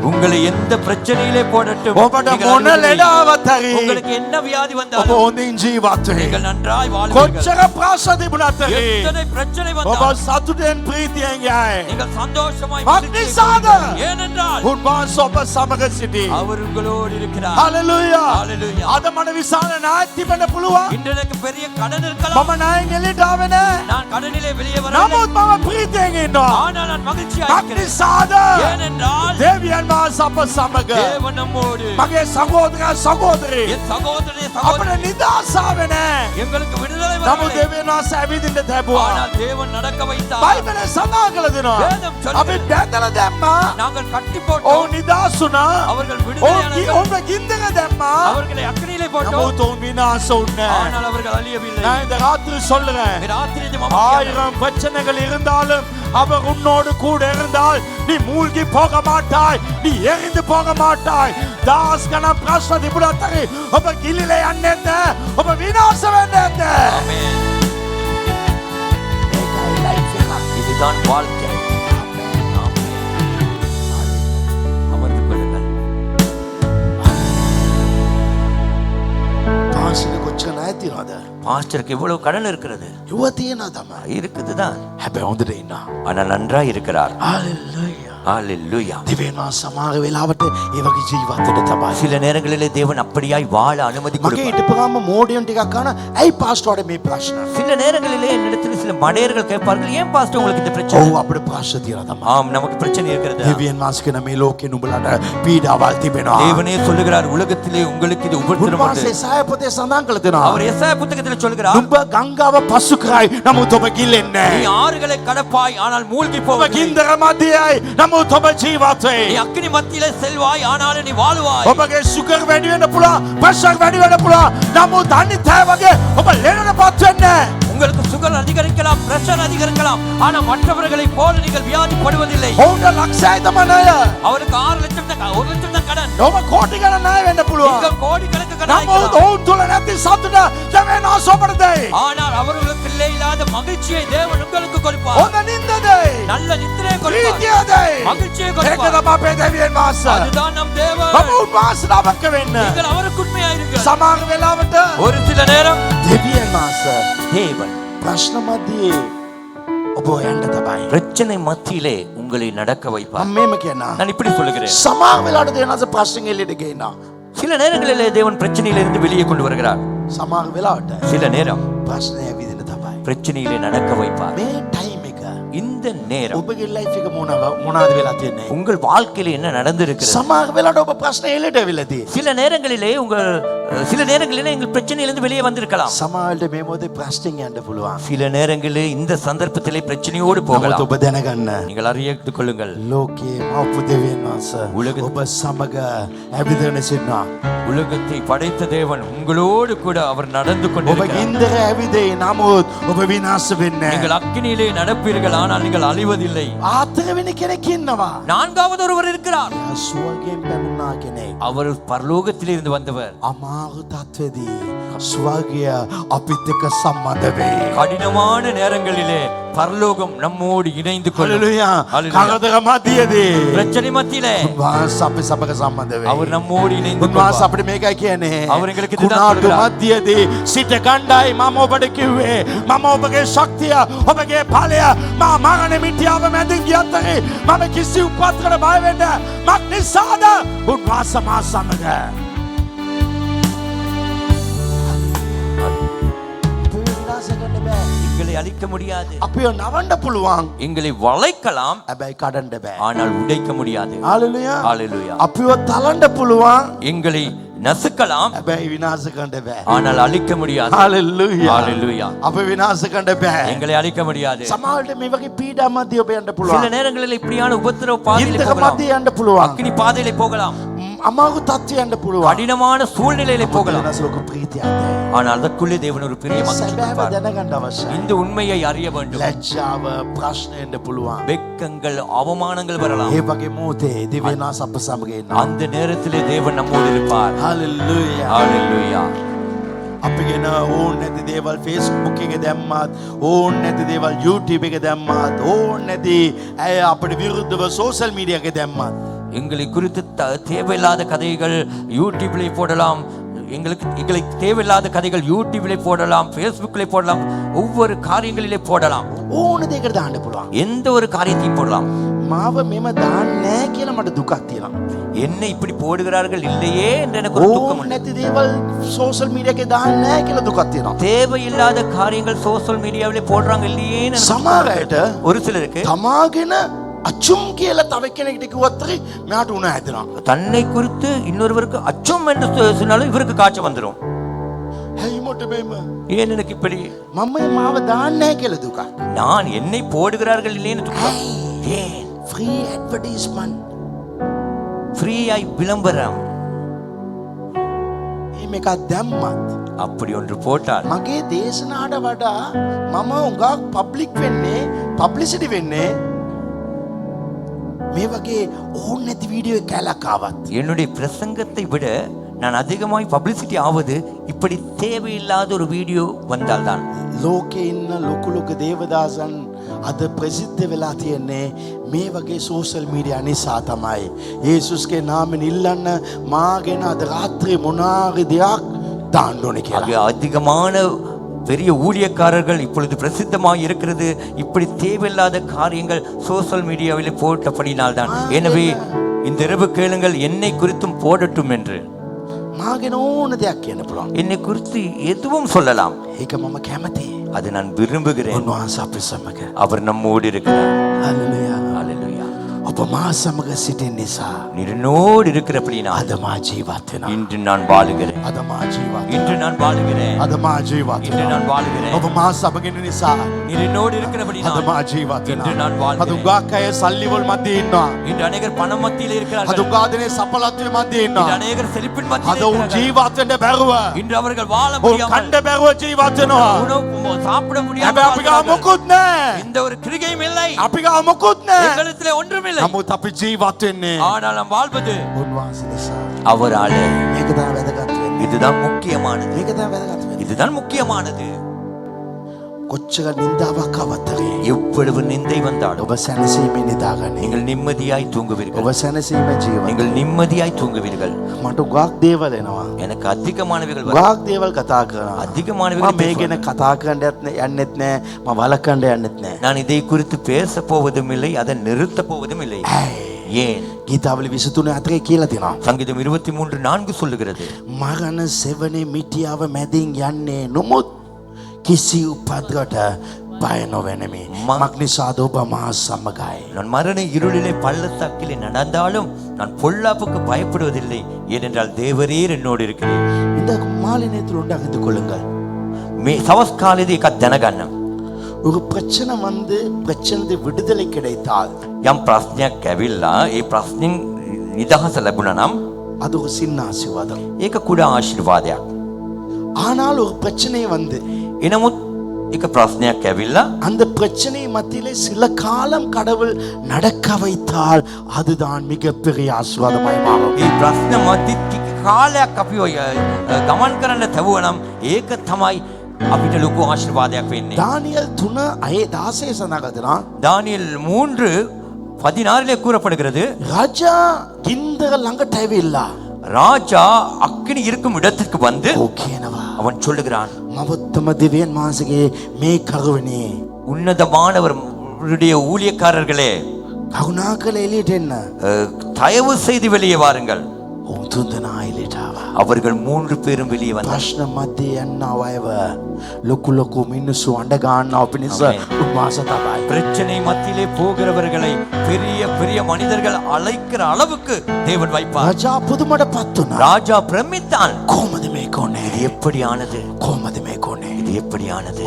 உங்களை எந்த பிரச்சனையிலே போடட்டும், ඔබට நீங்கள் මොන அழிவதில்லை. ලෙඩාවත් හරි உங்களுக்கு என்ன வியாதி ඔබ வந்தாலும் හොඳින් ජීවත් වෙයි. நீங்கள் நன்றாய் வாழ்வீர்கள். කොච්චර ප්‍රශ්න තිබුණත් හරි எத்தனை பிரச்சனை ඔබ வந்தாலும் සතුටෙන් ප්‍රීතියෙන් යයි. நீங்கள் சந்தோஷமாய் மகிழ்ச்சியாக. மகிழ்ச்சியாக ஏனென்றால் උන්වහන්සේ ඔබ සමග සිටී. அவர் உங்களோடு இருக்கிறார். හලෙලූයා. Hallelujah. අද මට විශාල නායක තිබෙන්න පුළුවන්. இன்று எனக்கு பெரிய கடன் இருக்கலாம், මම නායෙන් එළියට ආවේ නැහැ. நான் கடனிலே வெளியே வரவில்லை, නමුත් මම ප්‍රීතියෙන් ඉන්නවා. ஆனால் நான் மகிழ்ச்சியாக இருக்கிறேன். මක්නිසාද ஏனென்றால் දෙවියන් වහන්සේ අප සමග. தேவன் நம்மோடு. මගේ සහෝදරයා සහෝදරි என் சகோதரனே අපිට சகோதரி, නිදහස් ආවේ නැහැ. எங்களுக்கு விடுதலை නමුත් வரவில்லை, දෙවියන් වහන්සේ ඇවිදින්න දැබුවා. ஆனால் தேவன் நடக்க வைத்தார். බයිබලේ සඳහන් කළ දෙනවා. வேதம் சொல்லுகிறது. අපි බැඳලා දැම්මා. நாங்கள் கட்டி ඔව් போட்டோம், නිදහස් වුණා. அவர்கள் ඔව් விடுதலையானார்கள். ඔවුන් ගින්දර දැම්මා. அவர்களை அக்கினியிலே போட்டோம், නමුත් ඔවුන් විනාශ වුණේ නැහැ. ஆனால் அவர்கள் அழியவில்லை. நான் இந்த ராத்திரி சொல்லுறேன், ராத்திரி இந்த மகிழ்ச்சியாக 1000 பிரச்சனைகள் இருந்தாலும் அவர் உன்னோடு கூட இருந்தால் நீ மூழ்கி போக மாட்டாய், நீ எரிந்து போக மாட்டாய். தாஸ் கன பிரශ්න තිබුණත් හරි ඔබ ගිලිලා යන්නේ නැහැ, ඔබ විනාශ වෙන්නේ නැහැ. ஆமென். ඒකයි ලයිෆ් එක. இதுதான் வாழ்க்கை. ஆமென். அமர்ந்து கொள்ளுங்கள். පාස්ටර් කොච්චර ණය තියනවද? பாஸ்டருக்கு இவ்வளவு கடன் இருக்கிறது. ඉව තියනවා තමයි. இருக்குதுதான், හැබැයි හොඳට ඉන්නවා. ஆனால் நன்றாய் இருக்கிறார். හalleluya. ஹalleluya. දෙවියන් වහන්සේ සමහර වෙලාවට ඒ වගේ ජීවත් වෙන්න තමයි. சில நேரங்களிலே தேவன் அப்படியாய் வாழ அனுமதி මගේ கொடுப்பார். හිටපුවාම මෝඩියන් ටිකක් කන ඇයි පාස්ටර්ට මේ ප්‍රශ්න? சில நேரங்களிலே என்னிடத்தில் சில மடையர்கள் கேட்பார்கள், ஏன் பாஸ்டர் உங்களுக்கு இந்த பிரச்சனை? ඔව් අපිට ප්‍රශ්න තියලා තමයි. ஆம், நமக்கு பிரச்சனை இருக்கிறது. දෙවියන් වහන්සේ කියන මේ ලෝකේ නුඹලට පීඩාවල් තිබෙනවා. தேவனே சொல்லுகிறார், உலகத்திலே உங்களுக்கு இது உபத்திரம் உண்டு. උන්වහන්සේ සාය පොතේ සඳහන් කළ දෙනවා. அவர் எசாயா புத்தகத்தில் சொல்லுகிறார், නුඹ ගංගාව පසු කරයි නමුත් ඔබ ගිලෙන්නේ நீ නැහැ. ஆறுகளை கடப்பாய், ஆனால் மூழ்கி ඔබ போவதில்லை. ගින්දර මැදයයි නමුත් ඔබ ජීවත් நீ වෙයි. அக்கினி மத்தியிலே செல்வாய், ஆனாலும் நீ வாழுவாய். ඔබගේ සුගර් වැඩි වෙන්න පුළුවන්, ප්‍රෙෂර් වැඩි වෙන්න පුළුවන්. නමුත් අනිත් අය වගේ ඔබ ලෙඩටපත් වෙන්නේ නැහැ. உங்களுக்கு சுகர் அதிகரிக்கலாம், பிரஷர் அதிகரிக்கலாம், ஆனா மற்றவர்களை போல நீங்கள் வியாதிப்படுவதில்லை. ඔවුන්ට ලක්ෂය තමයි ණය. அவருக்கு 6 லட்சம் தான் 1 லட்சம் தான் கடன், ඔබ කෝටි ගණන් ණය වෙන්න நீங்க පුළුවන්. கோடிக்கணக்கு கடன் නමුත් அடைக்கலாம். ඔවුන් තුල නැති සතුට දෙවියන් වහන්සේ ඔබට දෙයි. ஆனால் அவர்களுக்குள்ளே இல்லாத மகிழ்ச்சியை தேவன் உங்களுக்கு கொடுப்பார். හොඳ නින්ද දෙයි. நல்ல நித்திரையை கொடுப்பார், ප්‍රීතිය දෙයි. மகிழ்ச்சியை ඒක கொடுப்பார். තමයි අපේ දෙවියන් වහන්සේ. அதுதான் நம் தேவன். ඔබ උන්වහන්සේට අවක වෙන්න. நீங்கள் அவருக்கு உண்மையாயிருங்கள். සමහර වෙලාවට ஒரு சில நேரம் දෙවියන් වහන්සේ தேவன் ප්‍රශ්න මැදියේ ඔබ යන්න තමයි. பிரச்சனை மத்தியிலே உங்களை நடக்க வைப்பார். මම මේම කියනවා. நான் இப்படி சொல்லுகிறேன், සමහර වෙලාවට දෙවියන් වහන්සේ ප්‍රශ්න එළියට ගේනවා. சில நேரங்களிலே தேவன் பிரச்சனையிலிருந்து வெளியே கொண்டு வருகிறார். සමහර වෙලාවට சில நேரம் ප්‍රශ්නය විදින තමයි. பிரச்சனையிலே நடக்க வைப்பார். මේ ටයිම් එක இந்த நேரம் ඔබගේ ලයිෆ් එක මොනවාද වෙලා තියෙන්නේ? உங்கள் வாழ்க்கையில என்ன நடந்திருக்கிறது? සමහර වෙලාවට ඔබ ප්‍රශ්න එළියට ඇවිල්ලාදී. சில நேரங்களிலே சில நேரங்களிலே எங்கள் பிரச்சனையிலிருந்து வெளியே வந்திருக்கலாம். සමහරවිට මේ මොහොතේ ප්‍රශ්නෙන් යන්න පුළුවන්. சில நேரங்களிலே இந்த சந்தர்ப்பத்திலே பிரச்சனையோடு නමුත් போகலாம். ඔබ දැනගන්න நீங்கள் அறிந்து கொள்ளுங்கள், ලෝකයේ මව්පු දෙවියන් වහන්සේ ඔබ සමග ඇවිදගෙන සිටිනවා. உலகத்தை படைத்த தேவன் உங்களோடு கூட அவர் நடந்து ඔබ கொண்டிருக்கிறார். ගින්දර ඇවිදේ නමුත් ඔබ විනාශ වෙන්නේ நீங்கள் නැහැ. அக்கினியிலே நடப்பீர்கள், ஆனால் நீங்கள் அழிவதில்லை. ආත්මවෙනි කෙනෙක් ඉන්නවා. நான்காவது ஒருவர் இருக்கிறார், එයා ස්වර්ගයෙන් පැමුණා කෙනෙක්. அவர் பரலோகத்திலிருந்து வந்தவர். අමාරු තත්ත්වෙදී ස්වර්ගය අපිත් එක්ක සම්බන්ධ වෙයි. கடினமான நேரங்களிலே பரலோகம் நம்மோடு இணைந்து கொள்ளும். හලෙලූයා. Hallelujah. කරදර මැදියේදී பிரச்சனை மத்தியிலே උන්වහන්සේ අපි සමග සම්බන්ධ වෙයි. அவர் நம்மோடு இணைந்து උන්වහන්සේ கொள்வார். අපිට මේකයි කියන්නේ. அவர் எங்களுக்கு இதுதான் කුණාටු சொல்கிறார். මැදියේදී සිට ගණ්ඩායි මම ඔබට කිව්වේ මම ඔබගේ ශක්තිය ඔබගේ ඵලය මා මරණ මිත්‍යාව මැදින් ගියත් මම කිසි උපත්කට බය වෙන්නේ මක් නිසාද උන්වහන්සේ මා සමග. எங்களை அழிக்க முடியாது, අපිව නවන්න පුළුවන්. எங்களை வளைக்கலாம், හැබැයි කඩන්න බෑ. ஆனால் உடைக்க முடியாது. හalleluya. ஹalleluya. අපිව තලන්න පුළුවන්. எங்களை நசுக்கலாம், හැබැයි විනාශ කරන්න බෑ. ஆனால் அழிக்க முடியாது. හalleluya. ஹalleluya. අප විනාශ කරන්න බෑ. எங்களை அழிக்க முடியாது. සමහරවිට මේ වගේ පීඩා මැදිය ඔබ යන්න சில පුළුවන්. நேரங்களில் இப்படியான உபத்திரவ பாதையிலே ඉන්දක போகலாம், මැදිය යන්න පුළුවන්. அக்கினி பாதையிலே போகலாம், අමාරු තත්ත්වයට යන්න පුළුවන්. கடினமான சூழ்நிலையிலே போகலாம், වෙනස් ලොකු ප්‍රීතියක් නැහැ. ஆனால் அதற்குள்ளே தேவன் ஒரு பெரிய மகிழ்ச்சி සැබෑව கொடுப்பார். දැනගන්න අවශ්‍යයි. இந்த உண்மையை அறிய வேண்டும். ලැජ්ජාව ප්‍රශ්න එන්න පුළුවන්. வெட்கங்கள், அவமானங்கள் வரலாம். ඒ වගේ මොහොතේ දෙවියන් වහන්සේ අප සමග ඉන්නවා. அந்த நேரத்திலே தேவன் நம்மோடு இருப்பார். හalleluya. ஹalleluya. අපි ගෙන ඕන් නැති දේවල් Facebook එකේ දැම්මත්, ඕන් නැති දේවල් YouTube එකේ දැම්මත්, ඕන් නැති අය අපිට විරුද්ධව සෝෂල් මීඩියා එකේ දැම්මත්, எங்களை குறித்து தேவையில்லாத கதைகள் யூடியூப்ல போடலாம், எங்களுக்கு தேவையில்லாத கதைகள் யூடியூப்ல போடலாம், ஃபேஸ்புக்ல போடலாம், ஒவ்வொரு காரியங்களிலே போடலாம், ඕන දෙයකට දාන්න පුළුවන්. எந்த ஒரு காரியத்தையும் போடலாம். මාව මෙම දාන්නේ නැහැ කියලා මට දුකක් තියෙනවා. என்ன இப்படி போடுகிறார்கள் இல்லையே என்று எனக்கு ஒரு துக்கம் ඕන உண்டு. නැති දේවල් සෝෂල් මීඩියා එකේ දාන්නේ නැහැ කියලා දුකක් තියෙනවා. தேவையில்லாத காரியங்கள் சோஷியல் மீடியாவிலே போடுறாங்க இல்லையே என்று எனக்கு සමහර අයට ஒரு சிலருக்கு තමාගෙන අචුම් කියලා තව කෙනෙක්ට කිව්වත් මෙයාට උණ හැදෙනවා. தன்னை குறித்து இன்னொருவருக்கு அச்சம் என்று சொன்னாலும் இவருக்கு காய்ச்சல் வந்துடும். හැයි මොට බේම ஏன் எனக்கு இப்படி? මම මාව දාන්නේ නැහැ කියලා දුකක්. நான் என்னை போடுகிறார்கள் இல்லைன்னு துக்கம். ஏன் ෆ්‍රී ඇඩ්වර්ටයිස්මන්ට් ஃப்ரீயாய் விளம்பரம் මේකක් දැම්මත් அப்படி ஒன்று போட்டால் මගේ දේශනාවට වඩා මම උඟක් පබ්ලික් වෙන්නේ, පබ්ලිසිටි වෙන්නේ මේ වගේ ඕන් නැති වීඩියෝ කැලක් ආවත්. என்னுடைய பிரசங்கத்தை விட நான் அதிகமாய் பப்ளிசிட்டி ஆவது இப்படி தேவையில்லாத ஒரு வீடியோ வந்தால்தான். ලෝකේ ඉන්න ලොකු ලොකු දේවදාසන් අද ප්‍රසිද්ධ වෙලා තියෙන්නේ මේ වගේ සෝෂල් මීඩියා නිසා තමයි. යේසුස්ගේ නාමයෙන් ඉල්ලන්න මාගෙන අද රාත්‍රියේ මොනාරි දෙයක් දාන්න ඕනේ කියලා. ஆக அதிகமான பெரிய ஊழியக்காரர்கள் இப்பொழுது பிரசித்தமாக இருக்கிறது இப்படி தேவையில்லாத காரியங்கள் சோஷியல் மீடியாவிலே போட்டபடினால்தான். எனவே இந்த இரவு கேளுங்கள், என்னை குறித்தும் போடட்டும் என்று. මාගෙන ඕන දෙයක් කියන්න පුළුවන්. என்னை குறித்து எதுவும் சொல்லலாம், ඒක මම කැමතියි. அது நான் விரும்புகிறேன். උන්වහන්සේ අපේ සමග. அவர் நம்மோடு இருக்கிறார். හල්ලෙලූයා. ஹல்லேலூயா. ඔබ මා සමග සිටින නිසා நீர் என்னோடு இருக்கிறபடினா අද මා ජීවත් වෙනවා. இன்று நான் வாழுகிறேன். අද මා ජීවත් இன்று நான் வாழுகிறேன். අද මා ජීවත් இன்று වෙනවා. நான் வாழுகிறேன். ඔබ මා සමග ඉන්න නිසා நீர் என்னோடு இருக்கிறபடினா අද මා ජීවත් இன்று වෙනවා. நான் අද வாழ்கிறேன். උගාක් අය සල්ලිවල් මැදේ ඉන්නවා. இன்று அநேகர் பணம் மத்தியில் අද இருக்கிறார்கள். උගාදනේ සපලත්වයේ මැදේ இன்று ඉන්නවා. அநேகர் செழிப்பின் අද மத்தியில் උන් இருக்கிறார்கள். ජීවත් වෙන්න බැරුව இன்று அவர்கள் வாழ උන් முடியாமல் කණ්ඩ බැරුව ජීවත් වෙනවා. உணவு சாப்பிட முடியாமல் හැබැයි අපි ගාව வாழ்கிறார்கள். මොකුත් නැහැ. இந்த ஒரு கிரிகையும் இல்லை, අපි ගාව මොකුත් නැහැ. எங்களிடத்திலே ஒன்றும் இல்லை. නමුත් අපි ජීවත් වෙන්නේ ஆனால் நாம் வாழ்வது උන්වහන්සේ නිසා. அவராலே. මේක තමයි වැදගත් වෙන්නේ. இதுதான் முக்கியமானது. මේක තමයි වැදගත් වෙන්නේ. இதுதான் முக்கியமானது. කොච්චර නින්දාවක් අවතරේ எவ்வளவு நிந்தை வந்தாலும் ඔබ සැනසීමේ නිදාගන්නේ. நீங்கள் நிம்மதியாய் தூங்குவீர்கள். ඔබ සැනසීමේ ජීවත්. நீங்கள் நிம்மதியாய் தூங்குவீர்கள். මට ගාක් දේවල් එනවා. எனக்கு அதிகமானவைகள் வரும். ගාක් දේවල් කතා කරනවා. அதிகமானவைகள் මම මේ ගැන කතා කරන්න යන්නෙත් නැහැ. මම වලකන්න යන්නෙත් නැහැ. நான் இதை குறித்து பேச போவதும் இல்லை, அதை நிறுத்த போவதும் இல்லை. ஏன்? ගීතාවලි 23 අතරේ කියලා තියෙනවා. சங்கீதம் 23:4 சொல்லுகிறது, මරණ සෙවනේ මිටියාව මැදින් යන්නේ නොමුත් කිසි උපද්‍රවට බය නොවෙනමි. මක් නිසාද ඔබ මා සමගයි. நான் மரண இருளிலே பள்ளத்தாக்கிலே நடந்தாலும் நான் பொல்லாப்புக்கு பயப்படுவதில்லை, ஏனென்றால் தேவரீர் என்னோடு இருக்கிறேன். இந்த மாலை நேரத்தில் உண்டாகித்து கொள்ளுங்கள். මේ සවස් කාලේදී එකක් දැනගන්න. ஒரு பிரச்சனை வந்து பிரச்சனை விடுதலை கிடைத்தால் යම් ප්‍රශ්නයක් ඇවිල්ලා ඒ ප්‍රශ්نين නිදහස ලැබුණා නම් அது ஒரு சின்ன ஆசீர்வாதம். ඒක කුඩා ආශිර්වාදයක්. ஆனால் ஒரு பிரச்சனை வந்து එනමුත් එක ප්‍රශ්නයක් ඇවිල්ලා அந்த பிரச்சனை மத்தியிலே சில காலம் கடவுள் நடக்க வைத்தால் அதுதான் மிகப்பெரிய ஆசீர்வாதமாய் மாறும். ඒ ප්‍රශ්න මැදින් ටික කාලයක් අපි ඔය ගමන් කරන්න තවුවනම් ඒක තමයි අපිට ලොකු ආශිර්වාදයක් වෙන්නේ. தானியேல் 3:16 සඳහන් தானியேல் 3:16 கூறப்படுகிறது, ராஜா கிந்தර ළඟට ඇවිල්ලා ராஜா அக்கினி இருக்கும் இடத்திற்கு வந்து ඕ කියනවා அவன் சொல்லுகிறான், මවත්තම දෙවියන් වහන්සේගේ මේ කරුණේ உன்னதமானவருடைய ஊழியக்காரர்களே, කරුණාකර එළියට එන්න. தயவு செய்து வெளியே வாருங்கள். ඔවුන් තුන්දෙනා එළියට ආවා. அவர்கள் 3 பேரும் வெளியே வந்தார்கள். ප්‍රශ්න මැදේ යන්නව අයව ලොකු ලොකු මිනිස්සු අඬ ගන්නව පිණිස උන්වහන්සේ තමයි. பிரச்சனை மத்தியிலே போகிறவர்களை பெரிய பெரிய மனிதர்கள் அழைக்கிற அளவுக்கு தேவன் வைப்பார். රජා පුදුමටපත් වුණා. ராஜா பிரமித்தான். කොහොමද මේක උනේ? இது எப்படியானது? කොහොමද මේක උනේ? இது எப்படியானது?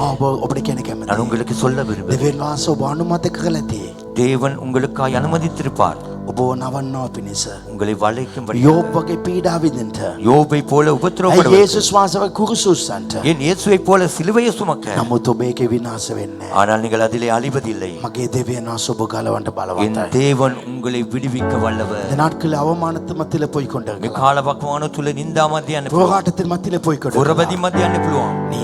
ඔබට කියන කැමති. நான் உங்களுக்கு சொல்ல விரும்புகிறேன், දෙවියන් වහන්සේ ඔබ අනුමත කරලා තියෙයි. தேவன் உங்களுக்காய் அனுமதித்திருப்பார். ඔබව නවන්නවා පිණිස உங்களை வளைக்கும்படி යෝබ් වගේ පීඩා විඳින්න யோபை போல ඇයි உபத்திரவப்படுவது යේසුස් වහන්සේ කුරුසුස්සන්ට ஏன் இயேசுவை போல சிலுவையை சுமக்க නමුත් ඔබ ඒකේ විනාශ වෙන්නේ ஆனால் நீங்கள் அதிலே அழிவதில்லை මගේ දෙවියන් වහන්සේ ඔබ ගලවන්න என் බලවන්තයි தேவன் உங்களை விடுவிக்க வல்லவர் இந்த நாட்கள் அவமானத்து மத்தியில போய் මේ கொண்டிருக்கலாம் කාල වකවානුව තුල නින්දා මැද යන්න පුළුවන් போராட்டத்தின் மத்தியில போய் கொண்டிருக்கலாம் පුරබදි මැද යන්න පුළුවන් நீ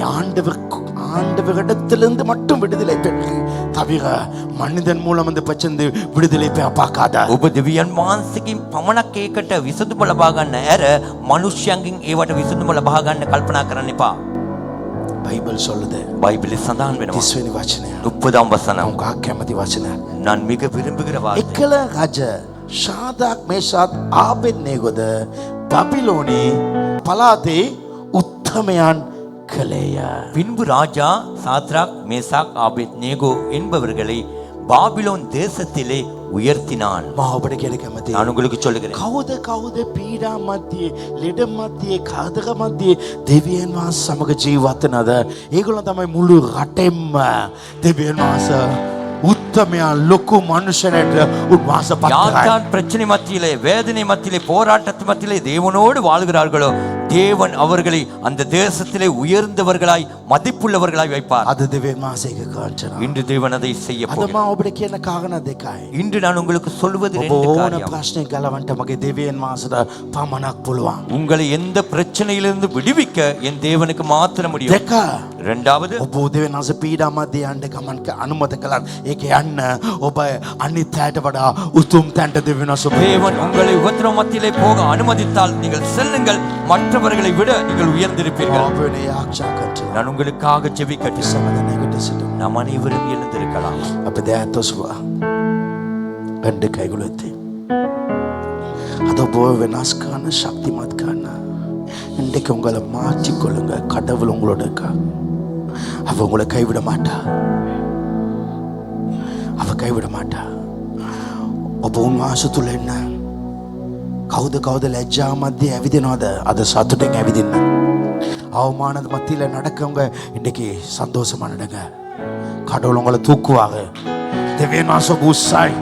ஆண்டவரிடத்திலிருந்து மட்டும் விடுதலை பெற்று தவிர மனிதன் மூலம் அந்த பிரச்சனை விடுதலை பார்க்காத ඔබ දෙවියන් වහන්සේකින් පමණක් ඒකට විසඳුම ලබා ගන්න ඇර මිනිස්යන්ගෙන් ඒවට විසඳුම ලබා ගන්න කල්පනා කරන්න එපා. பைபிள் சொல்லுது බයිබලයේ සඳහන් වෙනවා 30 වෙනි වචනය 30 වසனம் உங்க කැමති වචන நான் மிக விரும்புகிற வார்த்தை එකල රජ ஷாதாக் மேஷாக் ආබෙද්නේගොද බබිලෝනි පලාතේ උත්තමයන් කළේය பின்பு ராஜா சாத்ராக் மேசாக் ஆபேத்நேகோ என்பவர்களை பாபிலோன் தேசத்திலே உயர்த்தினான். මා ඔබට කියන කැමති நான் உங்களுக்கு சொல்லுகிறேன் කවුද පීඩා මැදියේ ලෙඩ මැදියේ කාදක මැදියේ දෙවියන් වහන්සේ සමග ජීවත් වෙනද ඒගොල්ලෝ තමයි මුළු රටෙම දෙවියන් වහන්සේ உத்தமையான் லொக்கு மனுஷனற்ற உன்வாச யார் பிரச்சனை மத்தியிலே வேதனை மத்தியிலே போராட்டத்து மத்தியிலே தேவனோடு வாழ்கிறார்களோ தேவன் அவர்களை அந்த தேசத்திலே உயர்ந்தவர்களாய் மதிப்புள்ளவர்களாய் வைப்பார். அது தேவன் மாசேக காஞ்சனா இன்று தேவன் அதை செய்ய போகிறார். அதமா ඔබට කියන කාරණා දෙකයි. இன்று நான் உங்களுக்கு சொல்வது ரெண்டு ඕන காரியம். ප්‍රශ්නේ ගලවන්න මගේ දෙවියන් මාසට පමණක් පුළුවන්. உங்களை எந்த பிரச்சனையிலிருந்து விடுவிக்க என் தேவனுக்கு மாத்திரம் முடியும். දෙක இரண்டாவது ඔබ දෙවියන් මාස පීඩා මැද යන්න ගමන් අනුමත කළා. ඒක යන්න ඔබ අනිත් ඇයට වඩා උතුම් තැනට දෙවියන් මාස தேவன் உங்களை உபத்திரவ மத்தியிலே போக அனுமதித்தால் நீங்கள் செல்லுங்கள், மற்றவர்களை விட நீங்கள் உயர்ந்திருப்பீர்கள். ආපේනේ ආක්ෂා කරනවා. நான் உங்களுக்காக ஜெபிக்கட்டும். සමදනයකට සිටු. நாம் அனைவரும் எழுந்திருக்கலாம். අපේ දැයතොස්වා ගන්න කයිගුලෙත්තේ. අද ඔබ වෙනස් කරන ශක්තිමත් කරන இன்றைக்கு உங்களை மாற்றிக்கொள்ளுங்க. கடவுள் உங்களோட இருக்கா. அவ உங்களை கைவிட மாட்டா. அவ கைவிட மாட்டா. ඔබ උන්වහන්සේ තුල එන්න. කවුද ලැජ්ජා මැද්දේ ඇවිදිනවද? අද සතුටෙන් ඇවිදින්න. அவமான மத்தியில நடக்கவங்க இன்னைக்கு சந்தோஷமா நடங்க. கடவுள் உங்களை தூக்குவாங்க. தேவன் மாசம் உசாய்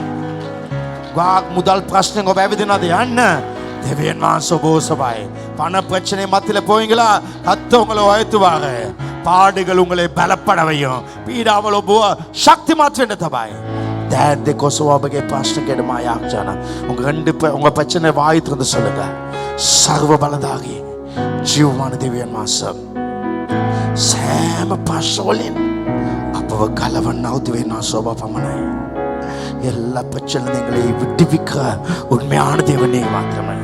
வாக் முதல் பிரச்சனை ඔබ ඇවිදිනවද යන්න. தேவன் மாசம் போசபாய் பண பிரச்சனை மத்தியில போவீங்களா? கத்த உங்களை உயர்த்துவாங்க. பாடுகள் உங்களை பலப்பட வையும். பீடாமல் ඔබ சக்திமாත් වෙන්න තමයි. දැන් කොසෝවගේ ප්‍රශ්න කෙඩමා යාක්ෂාන உங்க பிரச்சனை வாய் திறந்து சொல்லுங்க. சர்வ பலதாகி ජීවමාන දෙවියන් වහන්සේ සෑම ප්‍රශ්නවලින් අපව ගලවන්නව දෙවියන් වහන්සේ ඔබ පමණයි. எல்லா பிரச்சனையும் எங்களை விடுவிக்க உண்மையான தேவனே மாத்திரமே.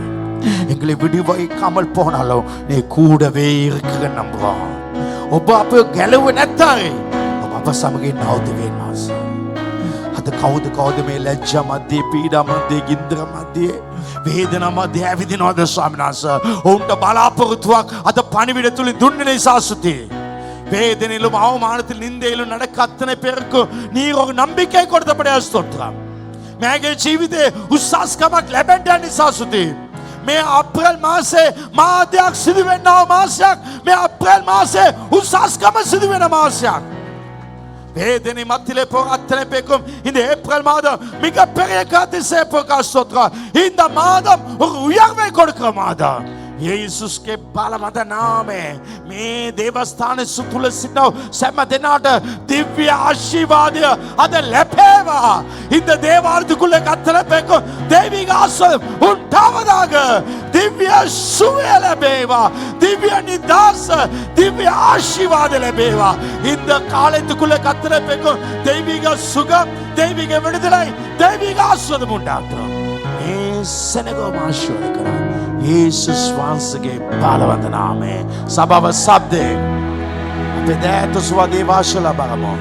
எங்களை விடுவிக்காமல் போனாலும் நீ கூடவே இருக்கிற நம்புவோம். ඔබ අප ගැලව නැත්තරේ ඔබ අප සමග ඉන්නව දෙවියන් වහන්සේ. අද කවුද මේ ලැජ්ජා මැද්දේ පීඩා මැද්දේ ගින්දර මැද්දේ වේදනා මැද්දේ ඇවිදිනවද ස්වාමීන් වහන්සේ? ඔවුන්ට බලාපොරොත්තුවක් අද පණිවිඩ තුලින් දුන්නේ නිසා සුති. வேதனையிலும் அவமானத்தில் நிந்தையிலும் நடக்க அத்தனை பேருக்கு நீர் ஒரு நம்பிக்கை கொடுத்தபடியா ஸ்தோத்திரம். மேගේ ජීවිතේ උස්සස්කමක් ලැබෙන්න නිසා සුති. මේ අප්‍රේල් මාසේ මාධ්‍යයක් සිදු වෙන්නව මාසයක්. මේ අප්‍රේල් මාසේ උස්සස්කම සිදු වෙන මාසයක්. வேதனை மத்தியிலே போக அத்தனை பேருக்கும் இந்த ஏப்ரல் மாதம் மிகப்பெரிய அதிசயப்போக்கா ஸ்தோத்திரம். இந்த மாதம் ஒரு உயர்வை கொடுக்கிற மாதம். යේසුස්ගේ බලමත නාමේ මේ දේවස්ථානයේ සුතුල සිටව සෑම දෙනාට දිව්‍ය ආශිර්වාදය අද ලැබේවා. இந்த தேவாலயத்துக்குள்ளே கர்த்தரை பேக்கும் தெய்வீக ஆசீர்வாதம் உண்டாவதாக. திவ்ய சுவை லැබේවා. திவ்ய நிதாச திவ்ய ஆசீர்வாத லැබේවා. இந்த காலத்துக்குள்ளே கர்த்தரை பேக்கும் தெய்வீக சுகம் தெய்வீக விடுதலை தெய்வீக ஆசீர்வாதம் உண்டாகட்டும். මේ සෙනගම ආශිර්වාද කරා. යේසුස් වහන්සේගේ බලවන්ත නාමයේ සබව සබ්දේ අපේ දැයතොස්වා දේවාශල බලමු.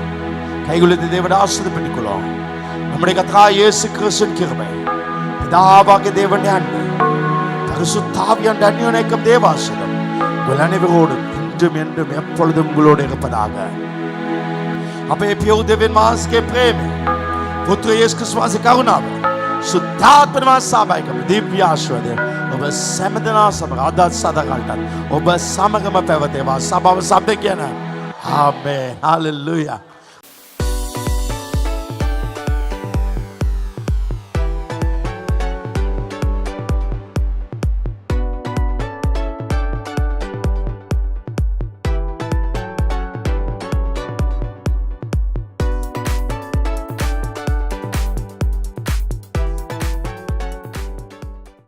கைகுலுத்தி தேவட ஆசீர்வதிக்கொள்ளும். நம்முடைய கர்த்தராகிய இயேசு கிறிஸ்துவின் கிருபை பிதாவாகிய தேவனுடைய அன்பு பரிசுத்தாவியின் அந்யோன்யம் தேவாசீர்வாதம் உங்கள் அனைவரோடும் இன்றும் என்றும் எப்பொழுதும் உங்களோடு இருப்பதாக. අපේ පියව් දෙවියන් වහන්සේගේ ප්‍රේමය පුත්‍ර යේසුස් ක්‍රිස්තුස්ගේ කරුණාව සුද්ධාත්ම වාසාවයිකම දිව්‍ය ආශිර්වාදය ඔබ සෑමදෙනා සමග අදත් සදාකාලටත් ඔබ සමගම පැවතේවා. සබව සබ්ද කියන ආමේන්. හalleluya.